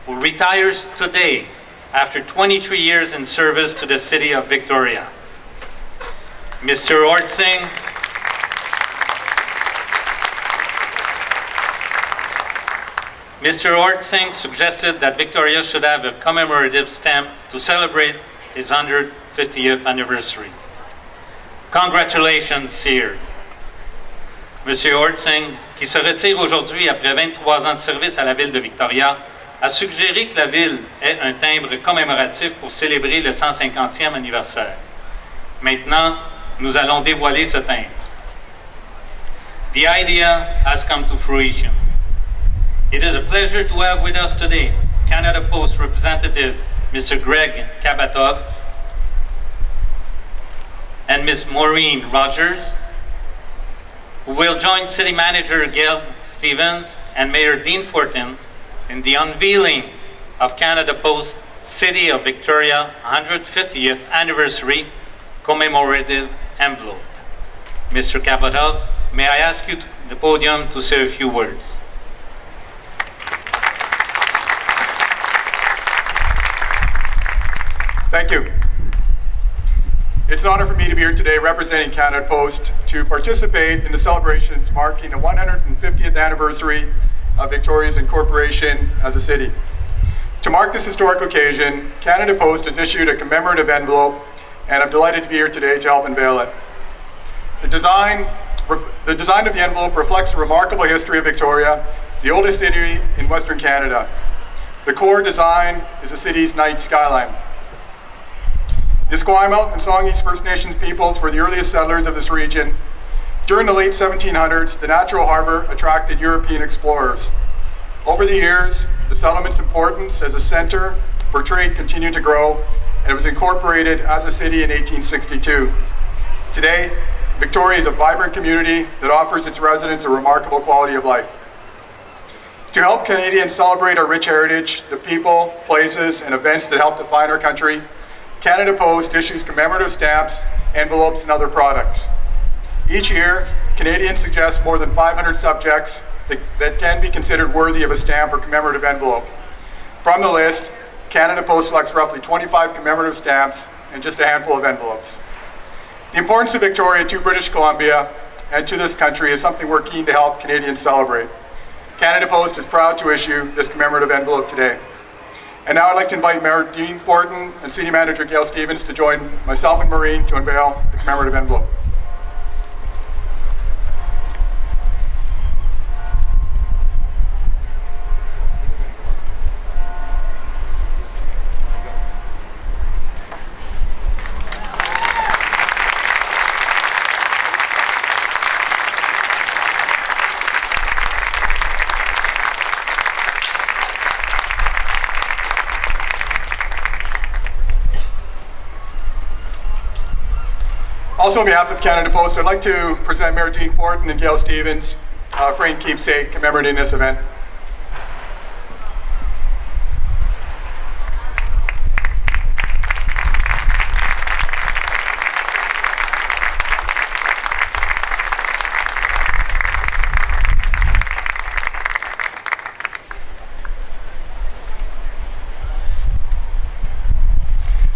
who retires today after 23 years in service to the city of Victoria. Mr. Ort Singh suggested that Victoria should have a commemorative stamp to celebrate his 150th anniversary. Congratulations, Sir. Monsieur Ort Singh, qui se retire aujourd'hui après 23 ans de service à la ville de Victoria, a suggéré que la ville ait un timbre commémoratif pour célébrer le 150e anniversaire. Maintenant, nous allons dévoiler ce timbre. The idea has come to fruition. It is a pleasure to have with us today Canada Post representative Mr. Greg Kabatoff and Ms. Maureen Rogers, who will join City Manager Gail Stevens and Mayor Dean Fortin in the unveiling of Canada Post City of Victoria 150th Anniversary Commemorative Envelope. Mr. Kabatoff, may I ask you to the podium to say a few words? Thank you. It's an honor for me to be here today representing Canada Post to participate in the celebrations marking the 150th anniversary of Victoria's incorporation as a city. To mark this historic occasion, Canada Post has issued a commemorative envelope, and I'm delighted to be here today to help unveil it. The design of the envelope reflects the remarkable history of Victoria, the oldest city in Western Canada. The core design is the city's night skyline. The Esquimalt and Songhees First Nations peoples were the earliest settlers of this region. During the late 1700s, the natural harbour attracted European explorers. Over the years, the settlement's importance as a centre for trade continued to grow, and it was incorporated as a city in 1862. Today, Victoria is a vibrant community that offers its residents a remarkable quality of life. To help Canadians celebrate our rich heritage, the people, places, and events that help define our country, Canada Post issues commemorative stamps, envelopes, and other products. Each year, Canadians suggest more than 500 subjects that can be considered worthy of a stamp or commemorative envelope. From the list, Canada Post selects roughly 25 commemorative stamps and just a handful of envelopes. The importance of Victoria to British Columbia and to this country is something we're keen to help Canadians celebrate. Canada Post is proud to issue this commemorative envelope today. And now I'd like to invite Mayor Dean Fortin and City Manager Gail Stevens to join myself and Maureen to unveil the commemorative envelope. Also on behalf of Canada Post, I'd like to present Mayor Dean Fortin and Gail Stevens for a keepsake commemorating this event.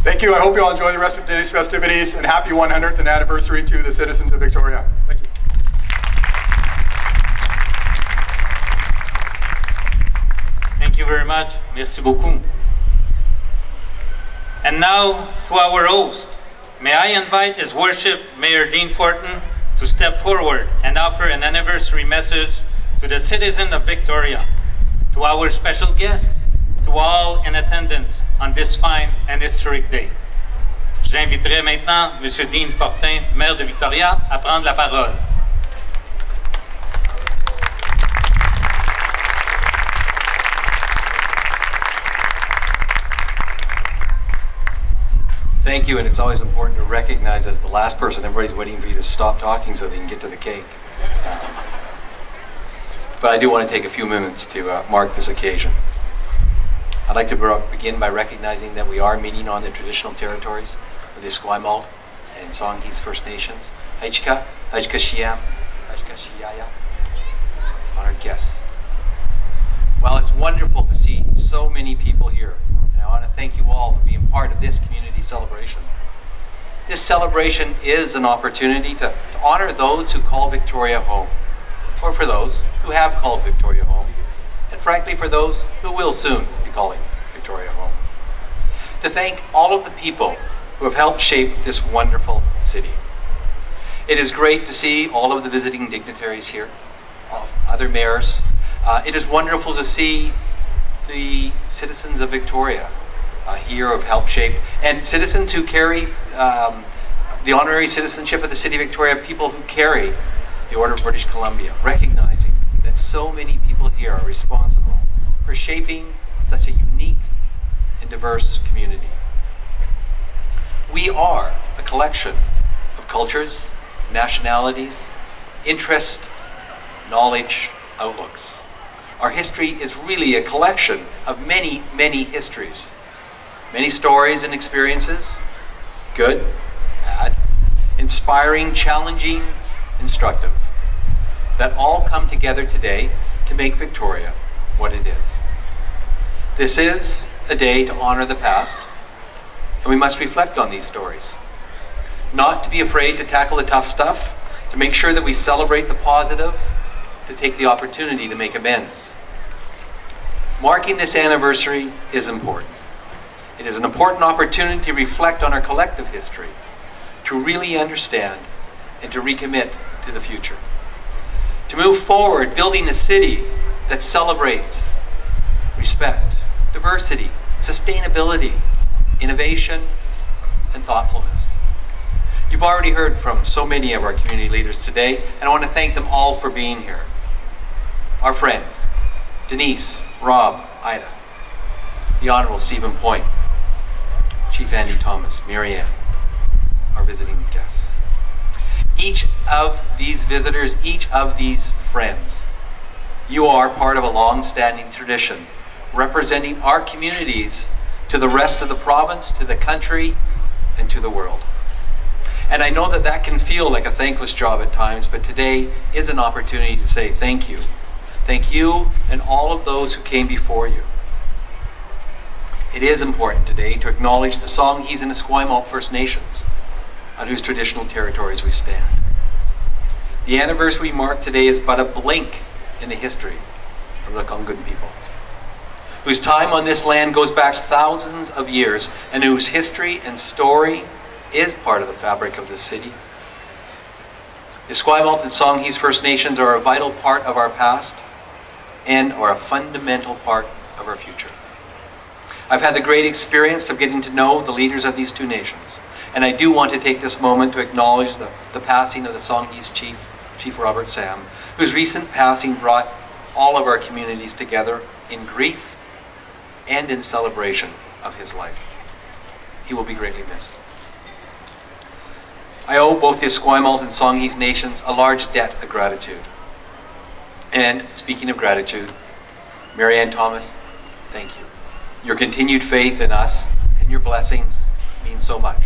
Thank you. I hope you all enjoy the rest of today's festivities, and happy 100th anniversary to the citizens of Victoria. Thank you. Thank you very much. Merci beaucoup. And now to our host. May I invite His Worship Mayor Dean Fortin to step forward and offer an anniversary message to the citizens of Victoria, to our special guest, to all in attendance on this fine and historic day. J'inviterai maintenant M. Dean Fortin, maire de Victoria, à prendre la parole. Thank you, and it's always important to recognize as the last person, everybody's waiting for you to stop talking so they can get to the cake. But I do want to take a few minutes to mark this occasion. I'd like to begin by recognizing that we are meeting on the traditional territories of the Esquimalt and Songhees First Nations. Hajka, Hajka Shiam, Hajka Shiaya, honored guests. Well, it's wonderful to see so many people here. And I want to thank you all for being part of this community celebration. This celebration is an opportunity to honor those who call Victoria home, or for those who have called Victoria home, and frankly for those who will soon be calling Victoria home. To thank all of the people who have helped shape this wonderful city. It is great to see all of the visiting dignitaries here, other mayors. It is wonderful to see the citizens of Victoria here who have helped shape, and citizens who carry the honorary citizenship of the City of Victoria, people who carry the Order of British Columbia, recognizing that so many people here are responsible for shaping such a unique and diverse community. We are a collection of cultures, nationalities, interests, knowledge, outlooks. Our history is really a collection of many, many histories. Many stories and experiences, good, bad, inspiring, challenging, instructive, that all come together today to make Victoria what it is. This is a day to honor the past, and we must reflect on these stories. Not to be afraid to tackle the tough stuff, to make sure that we celebrate the positive, to take the opportunity to make amends. Marking this anniversary is important. It is an important opportunity to reflect on our collective history, to really understand and to recommit to the future. To move forward, building a city that celebrates respect, diversity, sustainability, innovation, and thoughtfulness. You've already heard from so many of our community leaders today, and I want to thank them all for being here. Our friends, Denise, Rob, Ida, the Honorable Stephen Point, Chief Andy Thomas, Marianne, our visiting guests. Each of these visitors, each of these friends, you are part of a long-standing tradition representing our communities to the rest of the province, to the country, and to the world. And I know that that can feel like a thankless job at times, but today is an opportunity to say thank you. Thank you and all of those who came before you. It is important today to acknowledge the Songhees and Esquimalt First Nations, on whose traditional territories we stand. The anniversary we mark today is but a blink in the history of the Gungun people, whose time on this land goes back thousands of years, and whose history and story is part of the fabric of this city. The Esquimalt and Songhees First Nations are a vital part of our past and are a fundamental part of our future. I've had the great experience of getting to know the leaders of these two nations, and I do want to take this moment to acknowledge the passing of the Songhees chief, Chief Robert Sam, whose recent passing brought all of our communities together in grief and in celebration of his life. He will be greatly missed. I owe both the Esquimalt and Songhees nations a large debt of gratitude. And speaking of gratitude, Marianne Thomas, thank you. Your continued faith in us and your blessings mean so much.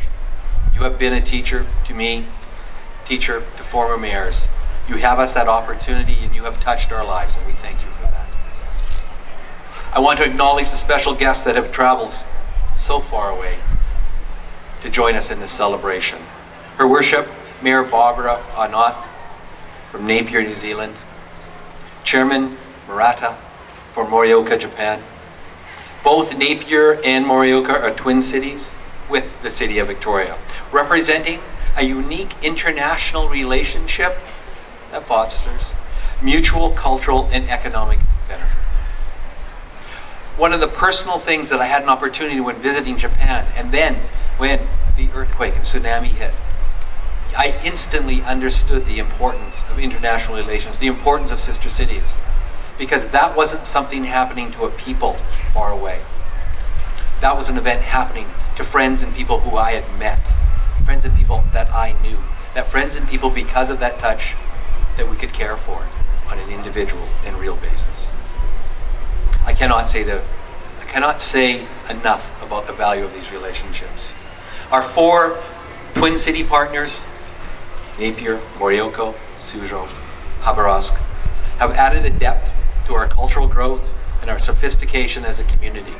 You have been a teacher to me, teacher to former mayors. You have us that opportunity and you have touched our lives, and we thank you for that. I want to acknowledge the special guests that have traveled so far away to join us in this celebration. Her Worship, Mayor Barbara Arnott from Napier, New Zealand, Chairman Murata for Morioka, Japan. Both Napier and Morioka are twin cities with the City of Victoria, representing a unique international relationship that fosters mutual cultural and economic benefit. One of the personal things that I had an opportunity when visiting Japan, and then when the earthquake and tsunami hit, I instantly understood the importance of international relations, the importance of sister cities, because that wasn't something happening to a people far away. That was an event happening to friends and people who I had met, friends and people that I knew, that friends and people, because of that touch, that we could care for on an individual and real basis. I cannot say enough about the value of these relationships. Our 4 twin city partners, Napier, Morioka, Suzhou, Khabarovsk, have added a depth to our cultural growth and our sophistication as a community.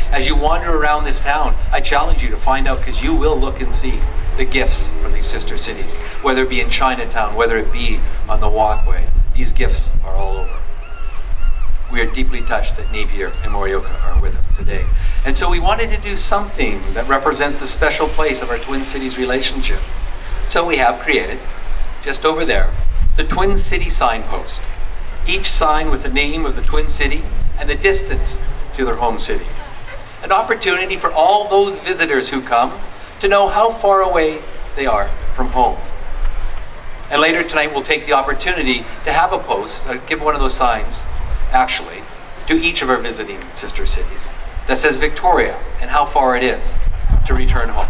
As you wander around this town, I challenge you to find out, because you will look and see the gifts from these sister cities, whether it be in Chinatown, whether it be on the walkway. These gifts are all over. We are deeply touched that Napier and Morioka are with us today. And so we wanted to do something that represents the special place of our Twin Cities relationship. So we have created, just over there, the Twin City signpost. Each sign with the name of the Twin City and the distance to their home city. An opportunity for all those visitors who come to know how far away they are from home. And later tonight we'll take the opportunity to have a post, give one of those signs, actually, to each of our visiting sister cities that says Victoria and how far it is to return home.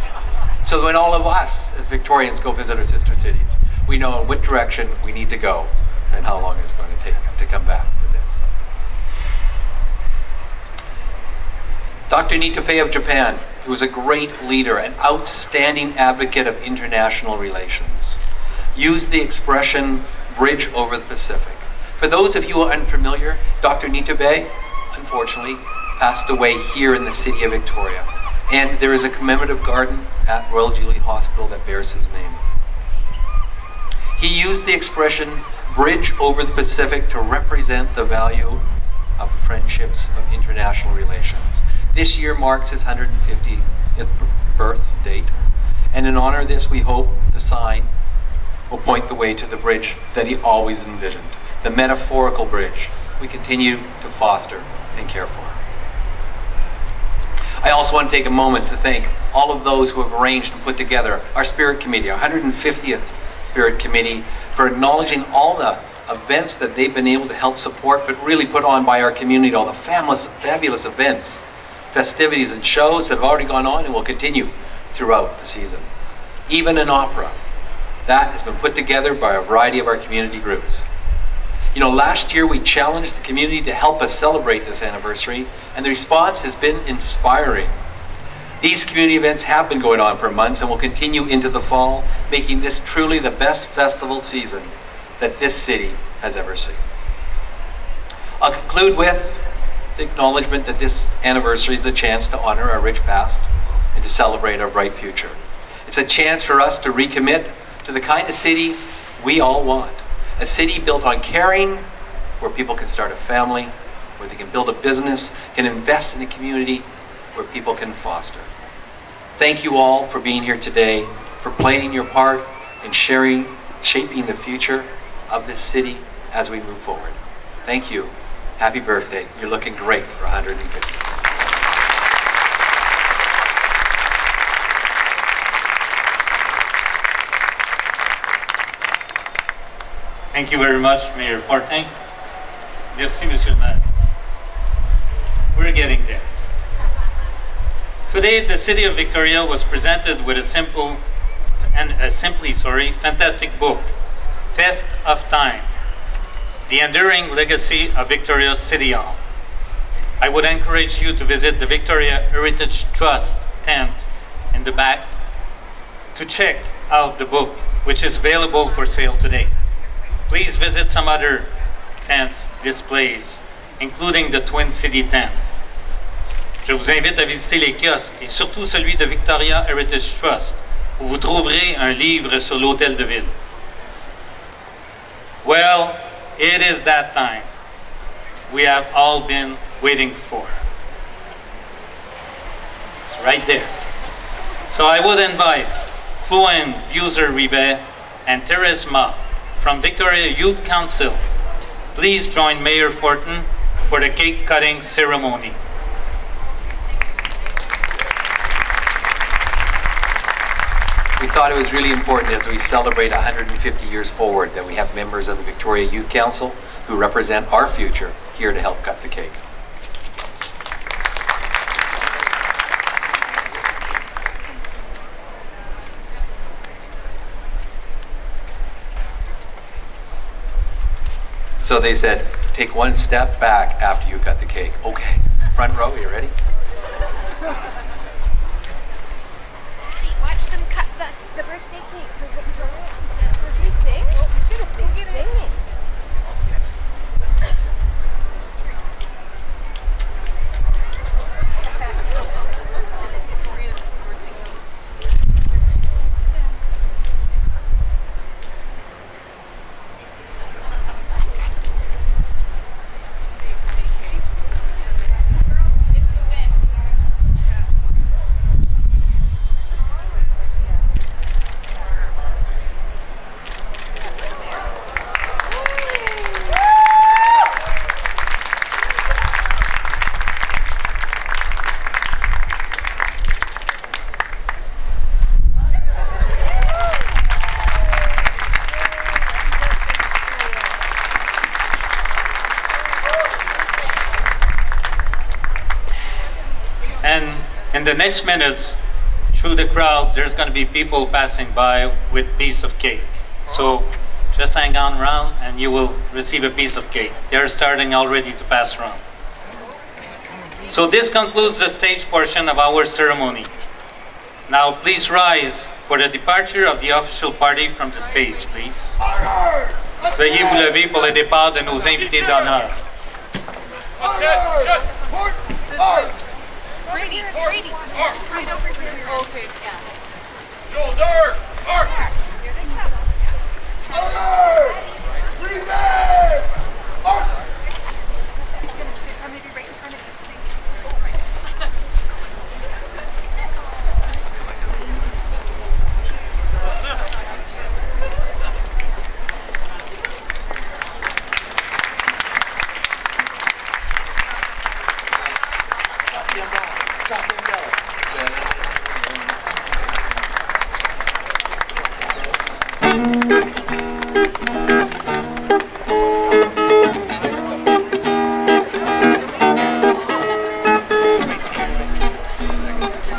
So that when all of us as Victorians go visit our sister cities, we know in what direction we need to go and how long it's going to take to come back to this. Dr. Nitopei of Japan, who is a great leader, an outstanding advocate of international relations, used the expression bridge over the Pacific. For those of you who are unfamiliar, Dr. Nitopei, unfortunately, passed away here in the city of Victoria. And there is a commemorative garden at Royal Jubilee Hospital that bears his name. He used the expression bridge over the Pacific to represent the value of friendships, of international relations. This year marks his 150th birth date. And in honor of this, we hope the sign will point the way to the bridge that he always envisioned, the metaphorical bridge we continue to foster and care for. I also want to take a moment to thank all of those who have arranged and put together our Spirit Committee, our 150th Spirit Committee, for acknowledging all the events that they've been able to help support, but really put on by our community, all the fabulous events, festivities and shows that have already gone on and will continue throughout the season. Even an opera that has been put together by a variety of our community groups. You know, last year we challenged the community to help us celebrate this anniversary, and the response has been inspiring. These community events have been going on for months and will continue into the fall, making this truly the best festival season that this city has ever seen. I'll conclude with the acknowledgement that this anniversary is a chance to honor our rich past and to celebrate our bright future. It's a chance for us to recommit to the kind of city we all want. A city built on caring, where people can start a family, where they can build a business, can invest in a community, where people can foster. Thank you all for being here today, for playing your part in shaping the future of this city as we move forward. Thank you. Happy birthday. You're looking great for 150. Thank you very much, Mayor Fortin. Merci, Monsieur le Maire. We're getting there. Today, the City of Victoria was presented with a simple fantastic book, Test of Time, The Enduring Legacy of Victoria City Hall. I would encourage you to visit the Victoria Heritage Trust tent in the back to check out the book, which is available for sale today. Please visit some other tents displays, including the Twin City tent. Je vous invite à visiter les kiosques et surtout celui de Victoria Heritage Trust, où vous trouverez un livre sur l'hôtel de ville. Well, it is that time we have all been waiting for. It's right there. So I would invite Chloé Buser-Rivet and Thérèse Ma from Victoria Youth Council. Please join Mayor Fortin for the cake cutting ceremony. We thought it was really important as we celebrate 150 years forward that we have members of the Victoria Youth Council who represent our future here to help cut the cake. So they said, take one step back after you cut the cake. Okay, front row, you ready? Watch them cut the birthday cake for Victoria. Did you sing? You should have been singing. And in the next minutes, through the crowd, there's going to be people passing by with piece of cake. So just hang on around and you will receive a piece of cake. They're starting already to pass around. So this concludes the stage portion of our ceremony. Now please rise for the departure of the official party from the stage, please. Veuillez vous lever pour le départ de nos invités d'honneur. Brady, right over here. Okay. Yeah. Shoulder, arc. Here they come. Breathe in! Or maybe right in front of you, please. Oh, right.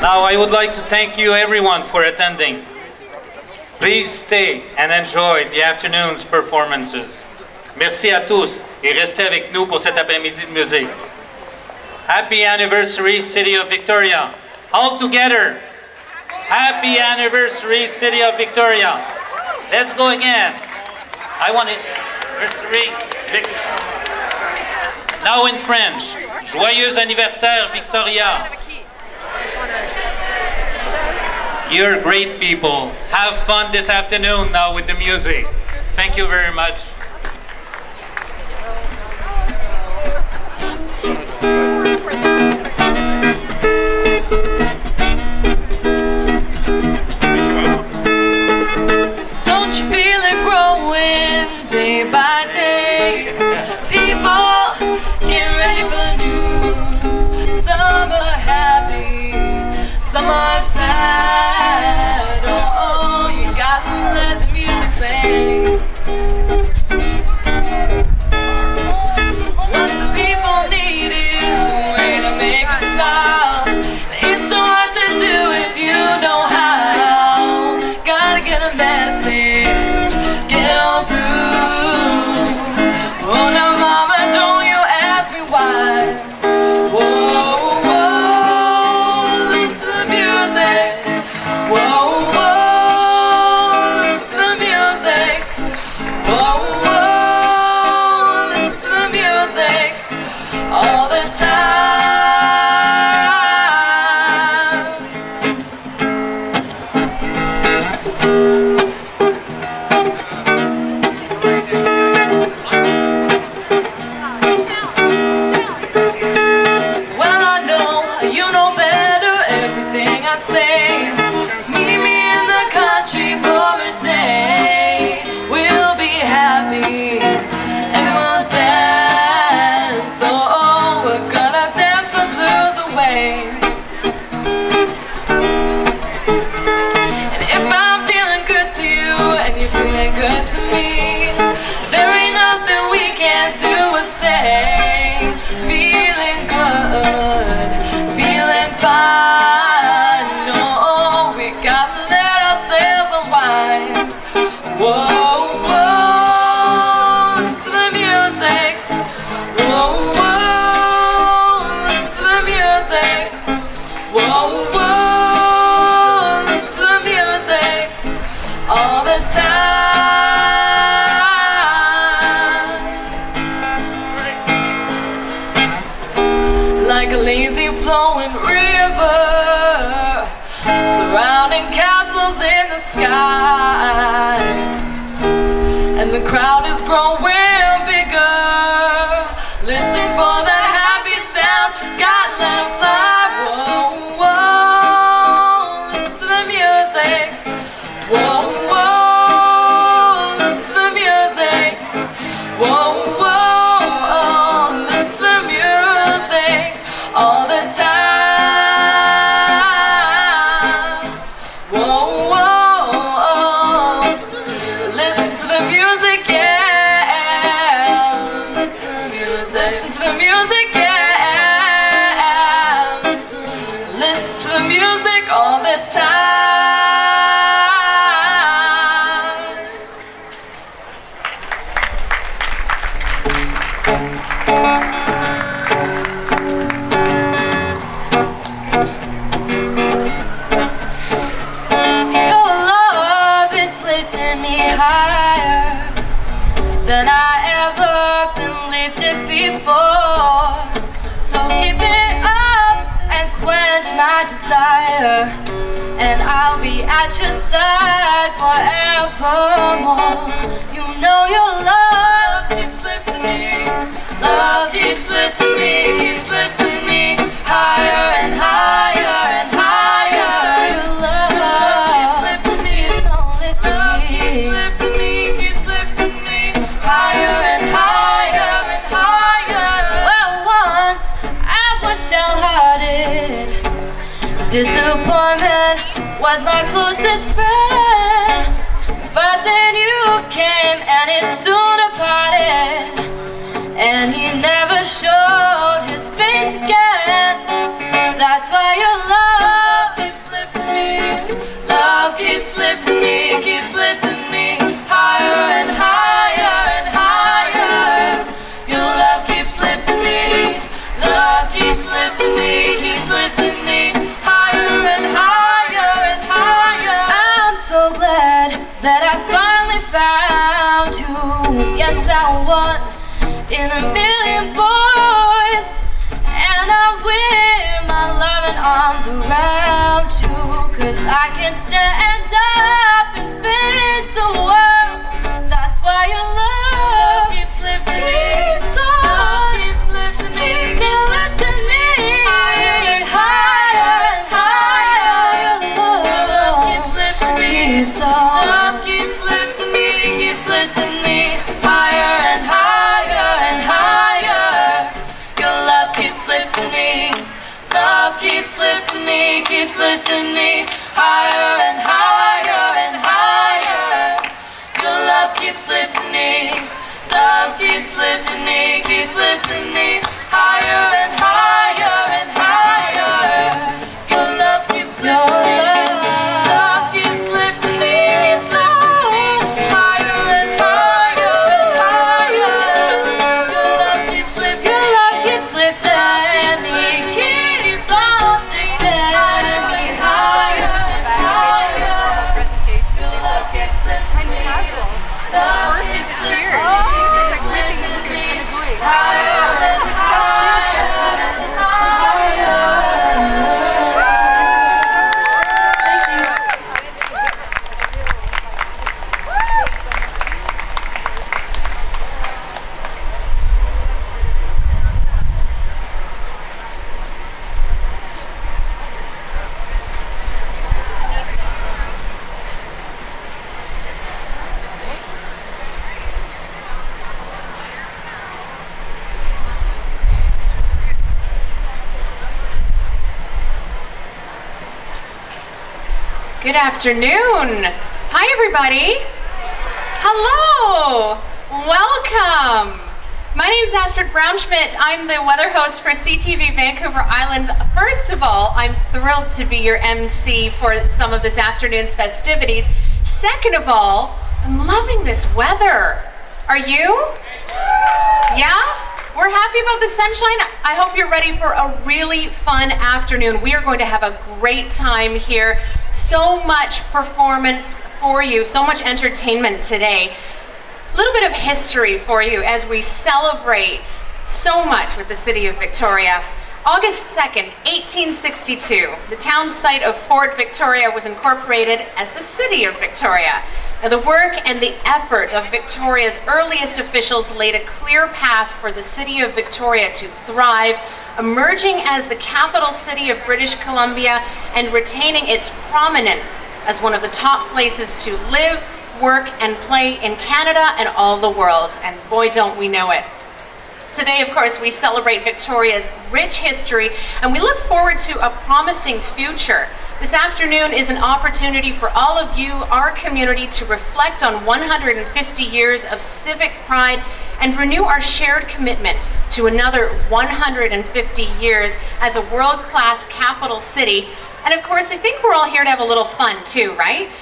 Now I would like to thank you everyone for attending. Please stay and enjoy the afternoon's performances. Merci à tous et restez avec nous pour cet après-midi de musique. Happy anniversary, City of Victoria. All together. Happy anniversary, City of Victoria. Let's go again. I want it. Anniversary. Now in French. Joyeux anniversaire, Victoria. You're great people. Have fun this afternoon now with the music. Thank you very much. Don't you feel it growing day by day? People get ready for the news. Some are happy, some are sad. Oh, you gotta let the music play. get a message, get on through. Oh, now mama, don't you ask me why. Whoa, whoa, listen to the music. Whoa, whoa, listen to the music. Whoa, whoa, listen to the music all the time. Well, I know you know better everything I say. Meet me in the country for a day. We'll be happy and we'll dance. Oh, we're gonna dance the blues away. And if I'm feeling good to you and you're feeling good to me, there ain't nothing we can't do or say. Feeling good, feeling fine. No, we gotta let ourselves unwind. Whoa, whoa, listen to the music. Whoa, whoa, listen to the music. Whoa, whoa, listen to the music all the time. Like a lazy flowing river, surrounding castles in the sky, and the crowd is growing bigger. Listen for that happy sound, gotta let it fly. Whoa, whoa, listen to the music. Whoa, whoa, listen to the music. Whoa, whoa, listen to the music all the time. Whoa, whoa, listen to the music, yeah. Listen to the music. Listen to the music, yeah. Listen to the music all the time. Your love is lifting me higher than I ever been lifted before. So keep it up and quench my desire, and I'll be at your side forevermore. You know your love keeps lifting me. Love keeps lifting me, keeps lifting me higher and higher and higher. Your love keeps lifting me, keeps on lifting me. Keeps lifting me, keeps lifting me higher and higher and higher. Well, once I was downhearted. Disappointment was my closest friend, but then you came and it soon departed, and he never showed his face again. That's why your love keeps lifting me. Love keeps lifting me, keeps lifting me higher and higher and higher. Your love keeps lifting me. Love keeps lifting me, keeps lifting me higher and higher and higher. I'm so glad that I finally found you. Yes, I won in a million boys, and I wear my loving arms around you, 'cause I can stand up and face the world. That's why your love keeps lifting me. Love keeps lifting me, keeps lifting me higher and higher and higher. Your love keeps lifting me, keeps on. Love keeps lifting me, keeps lifting me higher and higher and higher. Your love keeps lifting me. Love keeps lifting me, keeps lifting me higher and higher. Good afternoon. Hi, everybody. Hello. Welcome. My name is Astrid Braunschmidt. I'm the weather host for CTV Vancouver Island. First of all, I'm thrilled to be your MC for some of this afternoon's festivities. Second of all, I'm loving this weather. Are you? Yeah? We're happy about the sunshine. I hope you're ready for a really fun afternoon. We are going to have a great time here. So much performance for you, so much entertainment today. A little bit of history for you as we celebrate so much with the city of Victoria. August 2nd, 1862, the town site of Fort Victoria was incorporated as the city of Victoria. Now, the work and the effort of Victoria's earliest officials laid a clear path for the city of Victoria to thrive, emerging as the capital city of British Columbia and retaining its prominence as one of the top places to live, work, and play in Canada and all the world. And boy, don't we know it. Today, of course, we celebrate Victoria's rich history, and we look forward to a promising future. This afternoon is an opportunity for all of you, our community, to reflect on 150 years of civic pride and renew our shared commitment to another 150 years as a world-class capital city. And of course, I think we're all here to have a little fun too, right?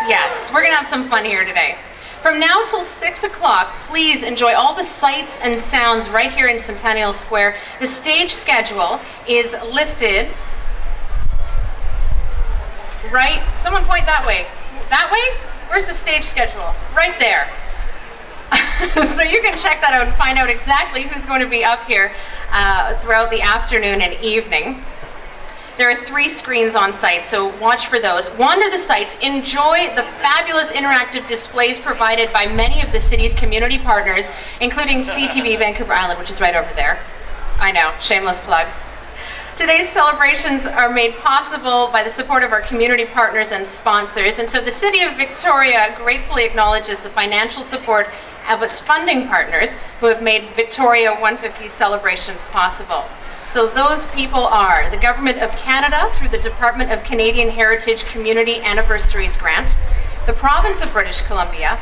Yes, we're gonna have some fun here today. From now till 6 o'clock, please enjoy all the sights and sounds right here in Centennial Square. The stage schedule is listed right, someone point that way. That way? Where's the stage schedule? Right there. So you can check that out and find out exactly who's going to be up here throughout the afternoon and evening. There are 3 screens on site, so watch for those. Wander the sites, enjoy the fabulous interactive displays provided by many of the city's community partners, including CTV Vancouver Island, which is right over there. I know, shameless plug. Today's celebrations are made possible by the support of our community partners and sponsors, and so the City of Victoria gratefully acknowledges the financial support of its funding partners who have made Victoria 150 celebrations possible. So those people are the Government of Canada through the Department of Canadian Heritage Community Anniversaries Grant, the Province of British Columbia,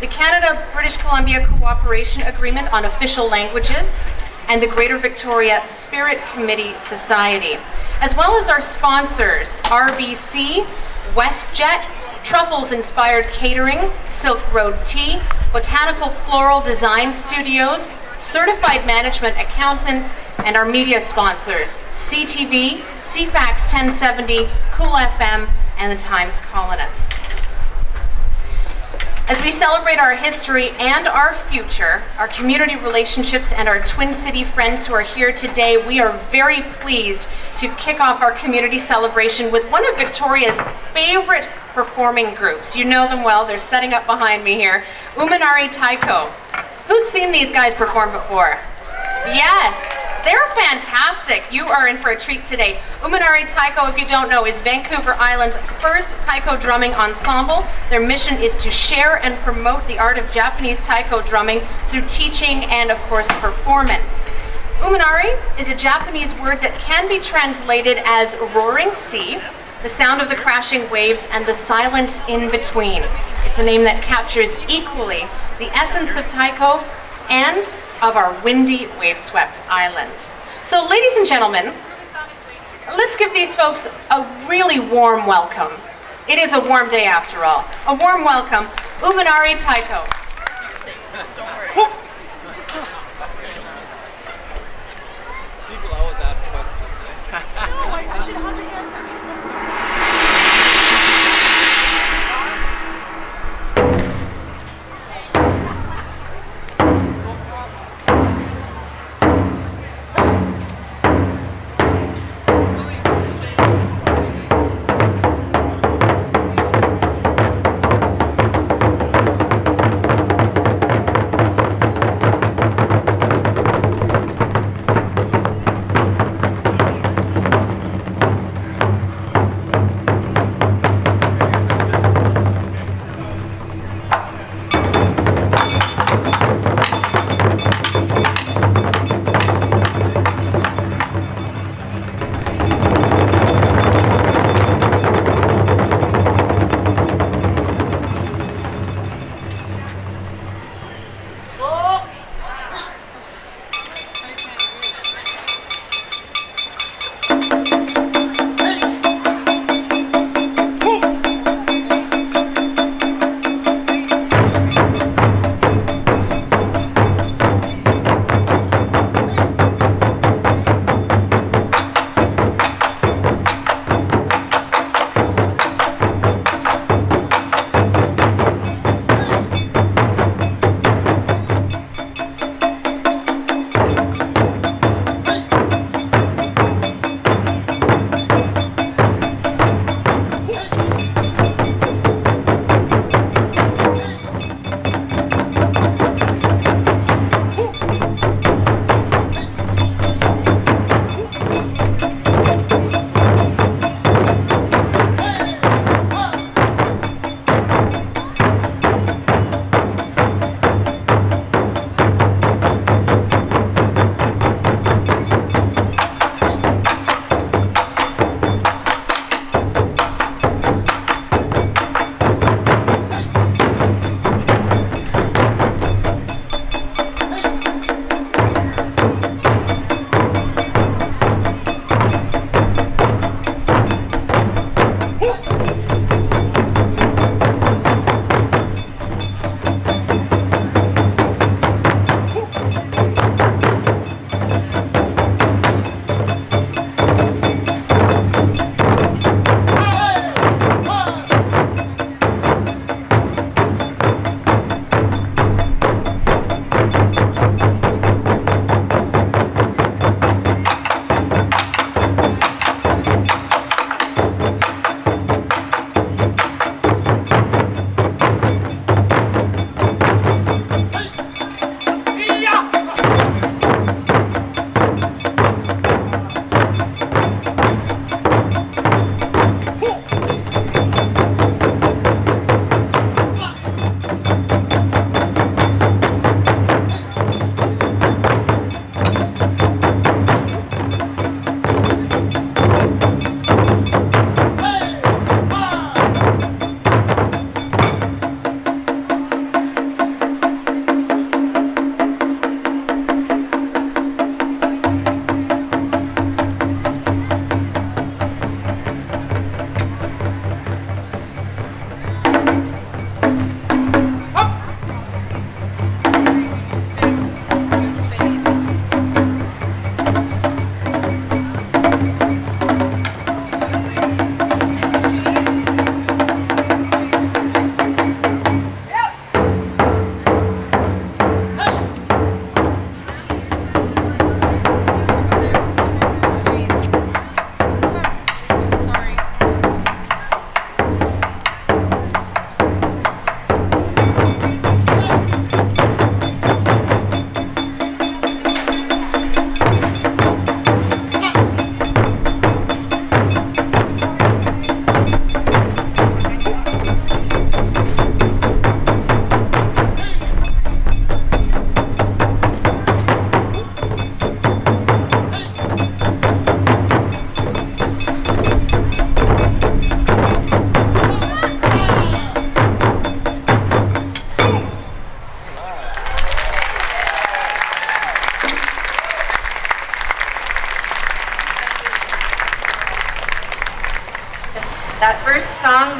the Canada-British Columbia Cooperation Agreement on Official Languages, and the Greater Victoria Spirit Committee Society, as well as our sponsors, RBC, WestJet, Truffles-inspired catering, Silk Road Tea, Botanical Floral Design Studios, Certified Management Accountants, and our media sponsors, CTV, CFAX 1070, Cool FM, and the Times Colonist. As we celebrate our history and our future, our community relationships, and our Twin City friends who are here today, we are very pleased to kick off our community celebration with one of Victoria's favorite performing groups. You know them well, they're setting up behind me here. Umanari Taiko. Who's seen these guys perform before? Yes, they're fantastic. You are in for a treat today. Umanari Taiko, if you don't know, is Vancouver Island's first taiko drumming ensemble. Their mission is to share and promote the art of Japanese taiko drumming through teaching and, of course, performance. Umanari is a Japanese word that can be translated as roaring sea, the sound of the crashing waves, and the silence in between. It's a name that captures equally the essence of taiko and of our windy, wave-swept island. So, ladies and gentlemen, let's give these folks a really warm welcome. It is a warm day after all. A warm welcome, Umanari Taiko. People always ask questions. No, I should have the answer.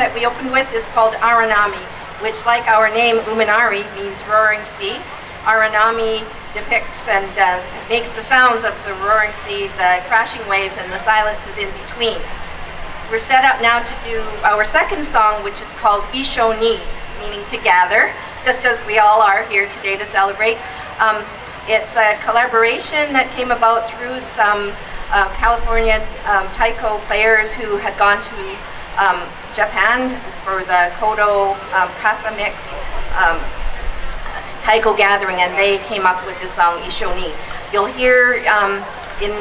that we opened with is called Aranami, which, like our name Uminari, means roaring sea. Aranami depicts and makes the sounds of the roaring sea, the crashing waves, and the silences in between. We're set up now to do our second song, which is called Ishoni, meaning to gather, just as we all are here today to celebrate. It's a collaboration that came about through some California taiko players who had gone to Japan for the Kodo Kasa Mix taiko gathering, and they came up with this song Ishoni. You'll hear in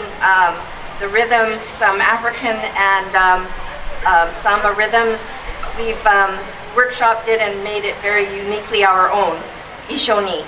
the rhythms some African and samba rhythms. We've workshopped it and made it very uniquely our own. Ishoni.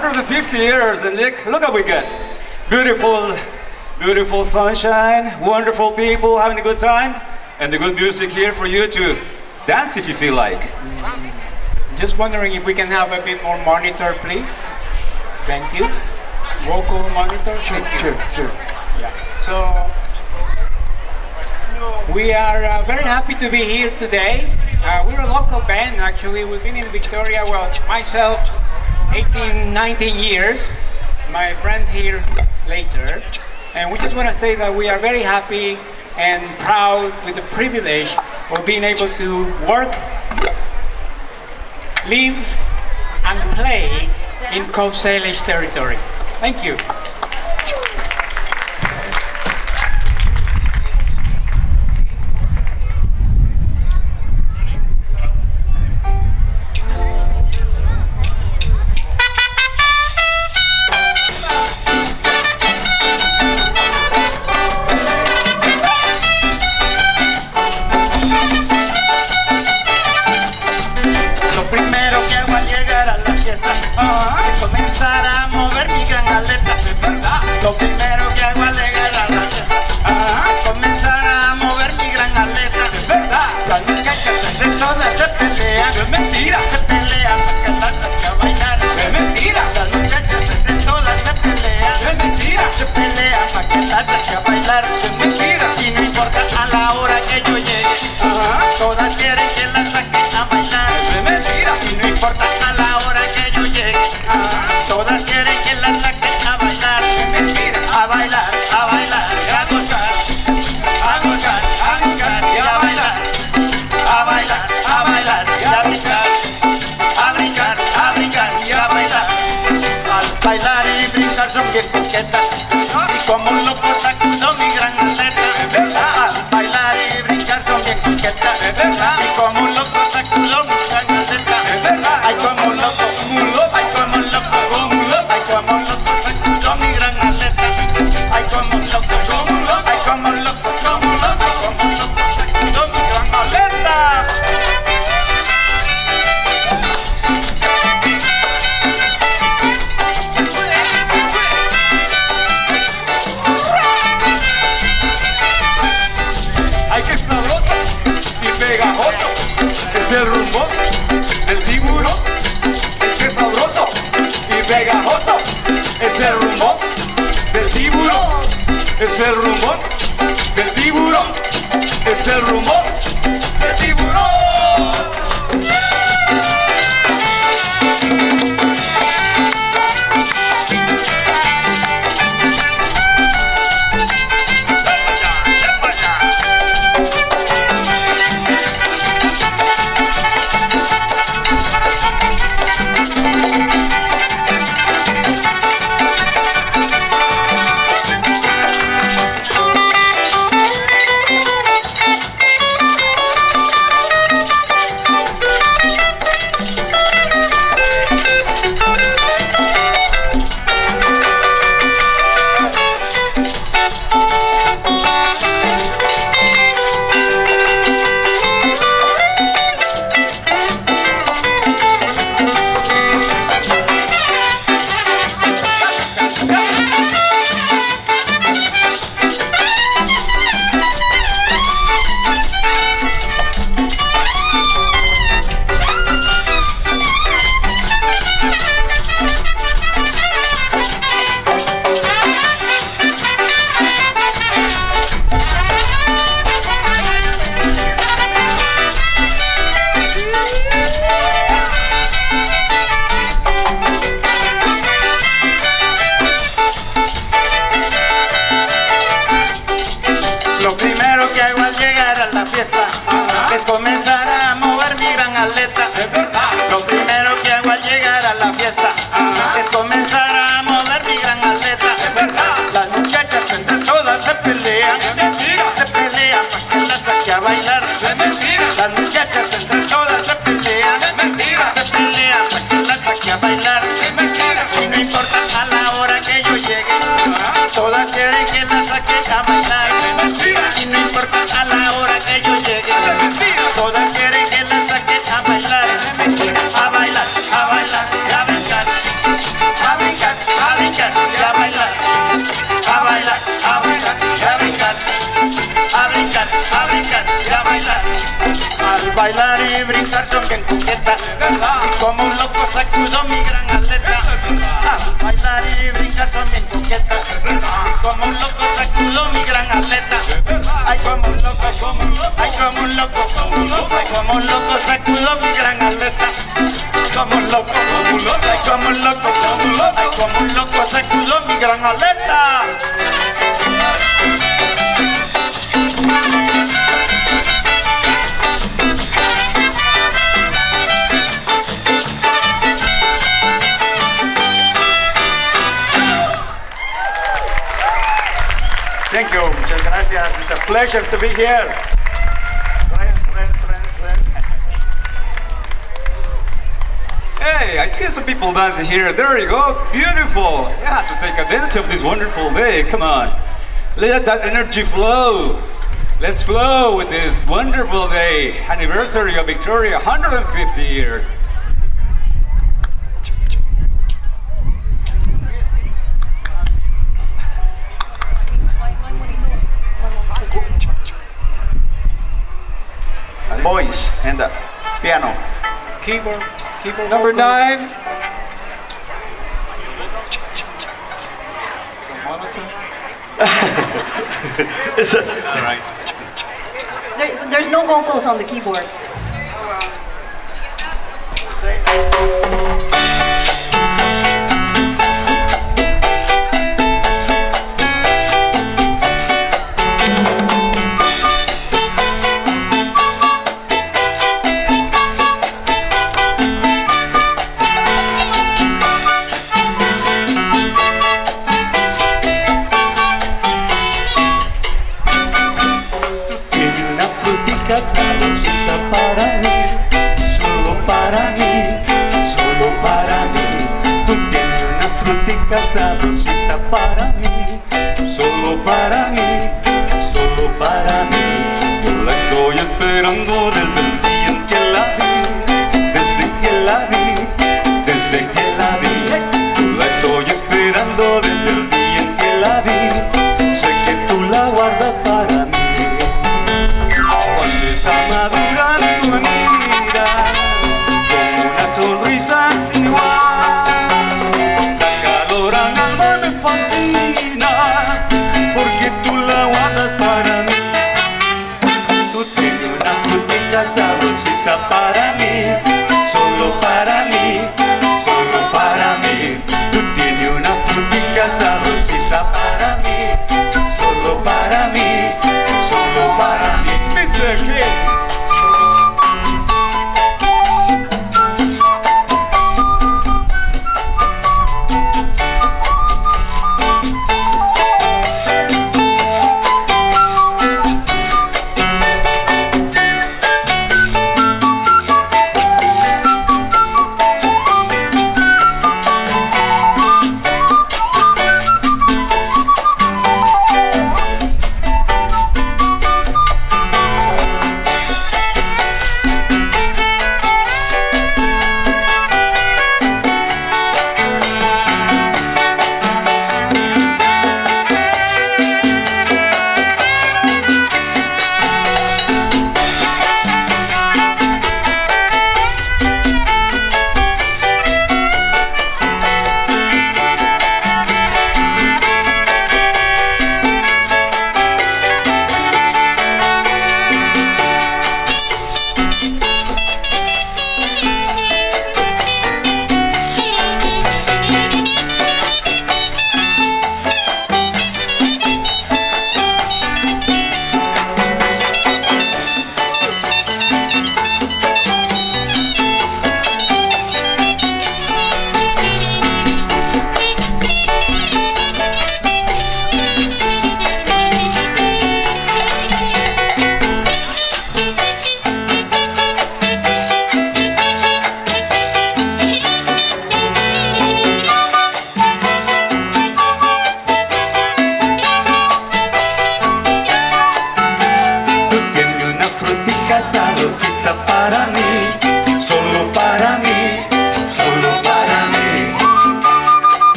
150 years, and look what we get. Beautiful, beautiful sunshine, wonderful people having a good time, and the good music here for you to dance if you feel like. Just wondering if we can have a bit more monitor, please. Thank you. Vocal monitor. Sure. Yeah. So we are very happy to be here today. We're a local band, actually. We've been in Victoria, well, myself, 18, 19 years. My friends here later. And we just want to say that we are very happy and proud with the privilege of being able to work, live, and play in Coast Salish territory. Thank you. Lo primero que hago al llegar a la fiesta es comenzar a mover mi gran aleta. Es verdad. Las muchachas entre todas se pelean. Es mentira. Se pelean para que las saque a bailar. Es mentira. Las muchachas entre todas se pelean. Es mentira. Se pelean para que las saque a bailar. Es mentira. Y no importa a la hora que yo llegue, todas quieren que las saque a bailar. Es mentira. Y no importa a la hora que yo llegue, todas quieren que las saque a bailar. A bailar, a bailar, y a gozar, a gozar, a gozar, y a bailar, a bailar, a bailar, y a brincar, a brincar, a brincar, y a bailar. Al bailar y brincar son bien coquetas, y como un loco sacudo mi gran aleta. Al bailar y brincar son bien coquetas, y como un loco sacudo mi gran aleta. Ay, como un loco, ay, como un loco, ay, como un loco sacudo mi gran aleta. Ay, como un loco, ay, como un loco, ay, como un loco, sacudo mi gran aleta. Ay, qué sabroso y pegajoso es el rumbo del tiburón. Ay, qué sabroso y pegajoso es el rumbo del tiburón. Es el rumor del tiburón. Es el rumor del tiburón. Lo primero que hago al llegar a la fiesta es comenzar a mover mi gran aleta. Lo primero que hago al llegar a la fiesta es comenzar a mover mi gran aleta. Las muchachas entre todas se pelean. Se pelean para que las saque a bailar. Las muchachas entre todas se pelean. Se pelean para que las saque a bailar. Y no importa a la hora que yo llegue, todas quieren que las saque a bailar. Y no importa a la hora que yo llegue, todas quieren que las saque a bailar. A bailar, a bailar, y a brincar, a bailar y brincar son bien coquetas. Y como un loco sacudo mi gran aleta. Al bailar y brincar son bien coquetas. Y como un loco sacudo mi gran aleta. Ay, como un loco, ay, como un loco, ay, como un loco sacudo mi gran aleta. Como un loco, ay, como un loco, ay, como un loco sacudo mi gran aleta. Thank you, muchas gracias. It's a pleasure to be here. Friends. Hey, I see some people dancing here. There you go. Beautiful. You have to take advantage of this wonderful day. Come on. Let that energy flow. Let's flow with this wonderful day. Anniversary of Victoria, 150 years. Voice and piano. Keyboard. Number 9. All right. There's no vocals on the keyboards. Sabrosita para mí, solo para mí, solo para mí. Tú tienes una frutica sabrosita para mí, solo para mí, solo para mí. Yo la estoy esperando desde el día en que la vi, desde que la vi, desde que la vi. Yo la estoy esperando desde el día en que la vi. Sé que tú la guardas para mí. Cuando está madura tu mira, con una sonrisa sin igual. La calor al alma me fascina, porque tú la guardas para mí. Tú tienes una frutita sabrosita para mí, solo para mí, solo para mí. Tú tienes una frutica sabrosita para mí, solo para mí, solo para mí. Mr. Kid.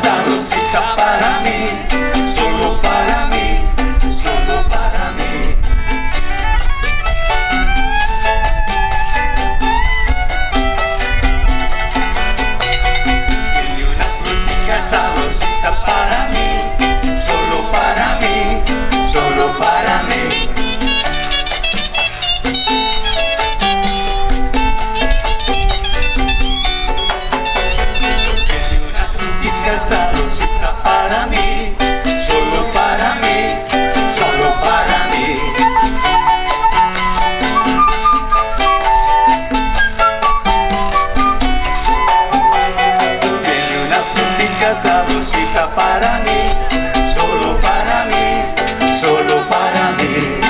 Sabrosita para frutica sabrosita para mí, solo para mí, solo para mí.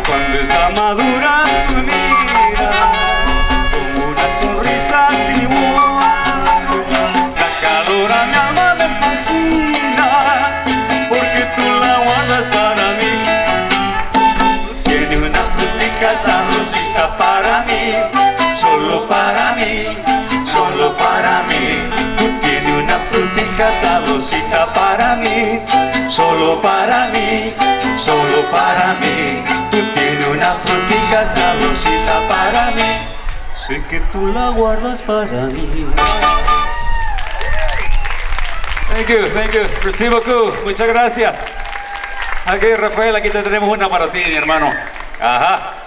Cuando está madura tu mira, con una sonrisa sin igual, la calor a mi alma me fascina, porque tú la guardas para mí. Tiene una frutica sabrosita para mí, solo para mí, solo para mí. Tú tienes una frutica sabrosita para mí, solo para mí, solo para mí. Tú tienes una frutica sabrosita para mí, sé que tú la guardas para mí. Thank you. Merci beaucoup. Muchas gracias. Aquí, Rafael, aquí te tenemos una para ti, mi hermano. Ajá.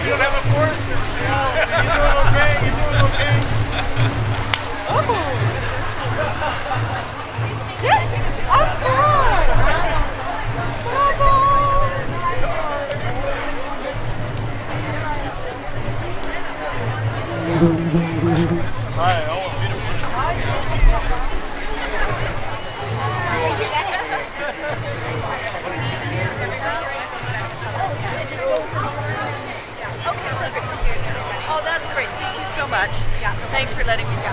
You don't have a force? You doing okay? You doing okay? Oh! Yes! Of course! Oh, that's great. Thank you so much. Thanks for letting me go.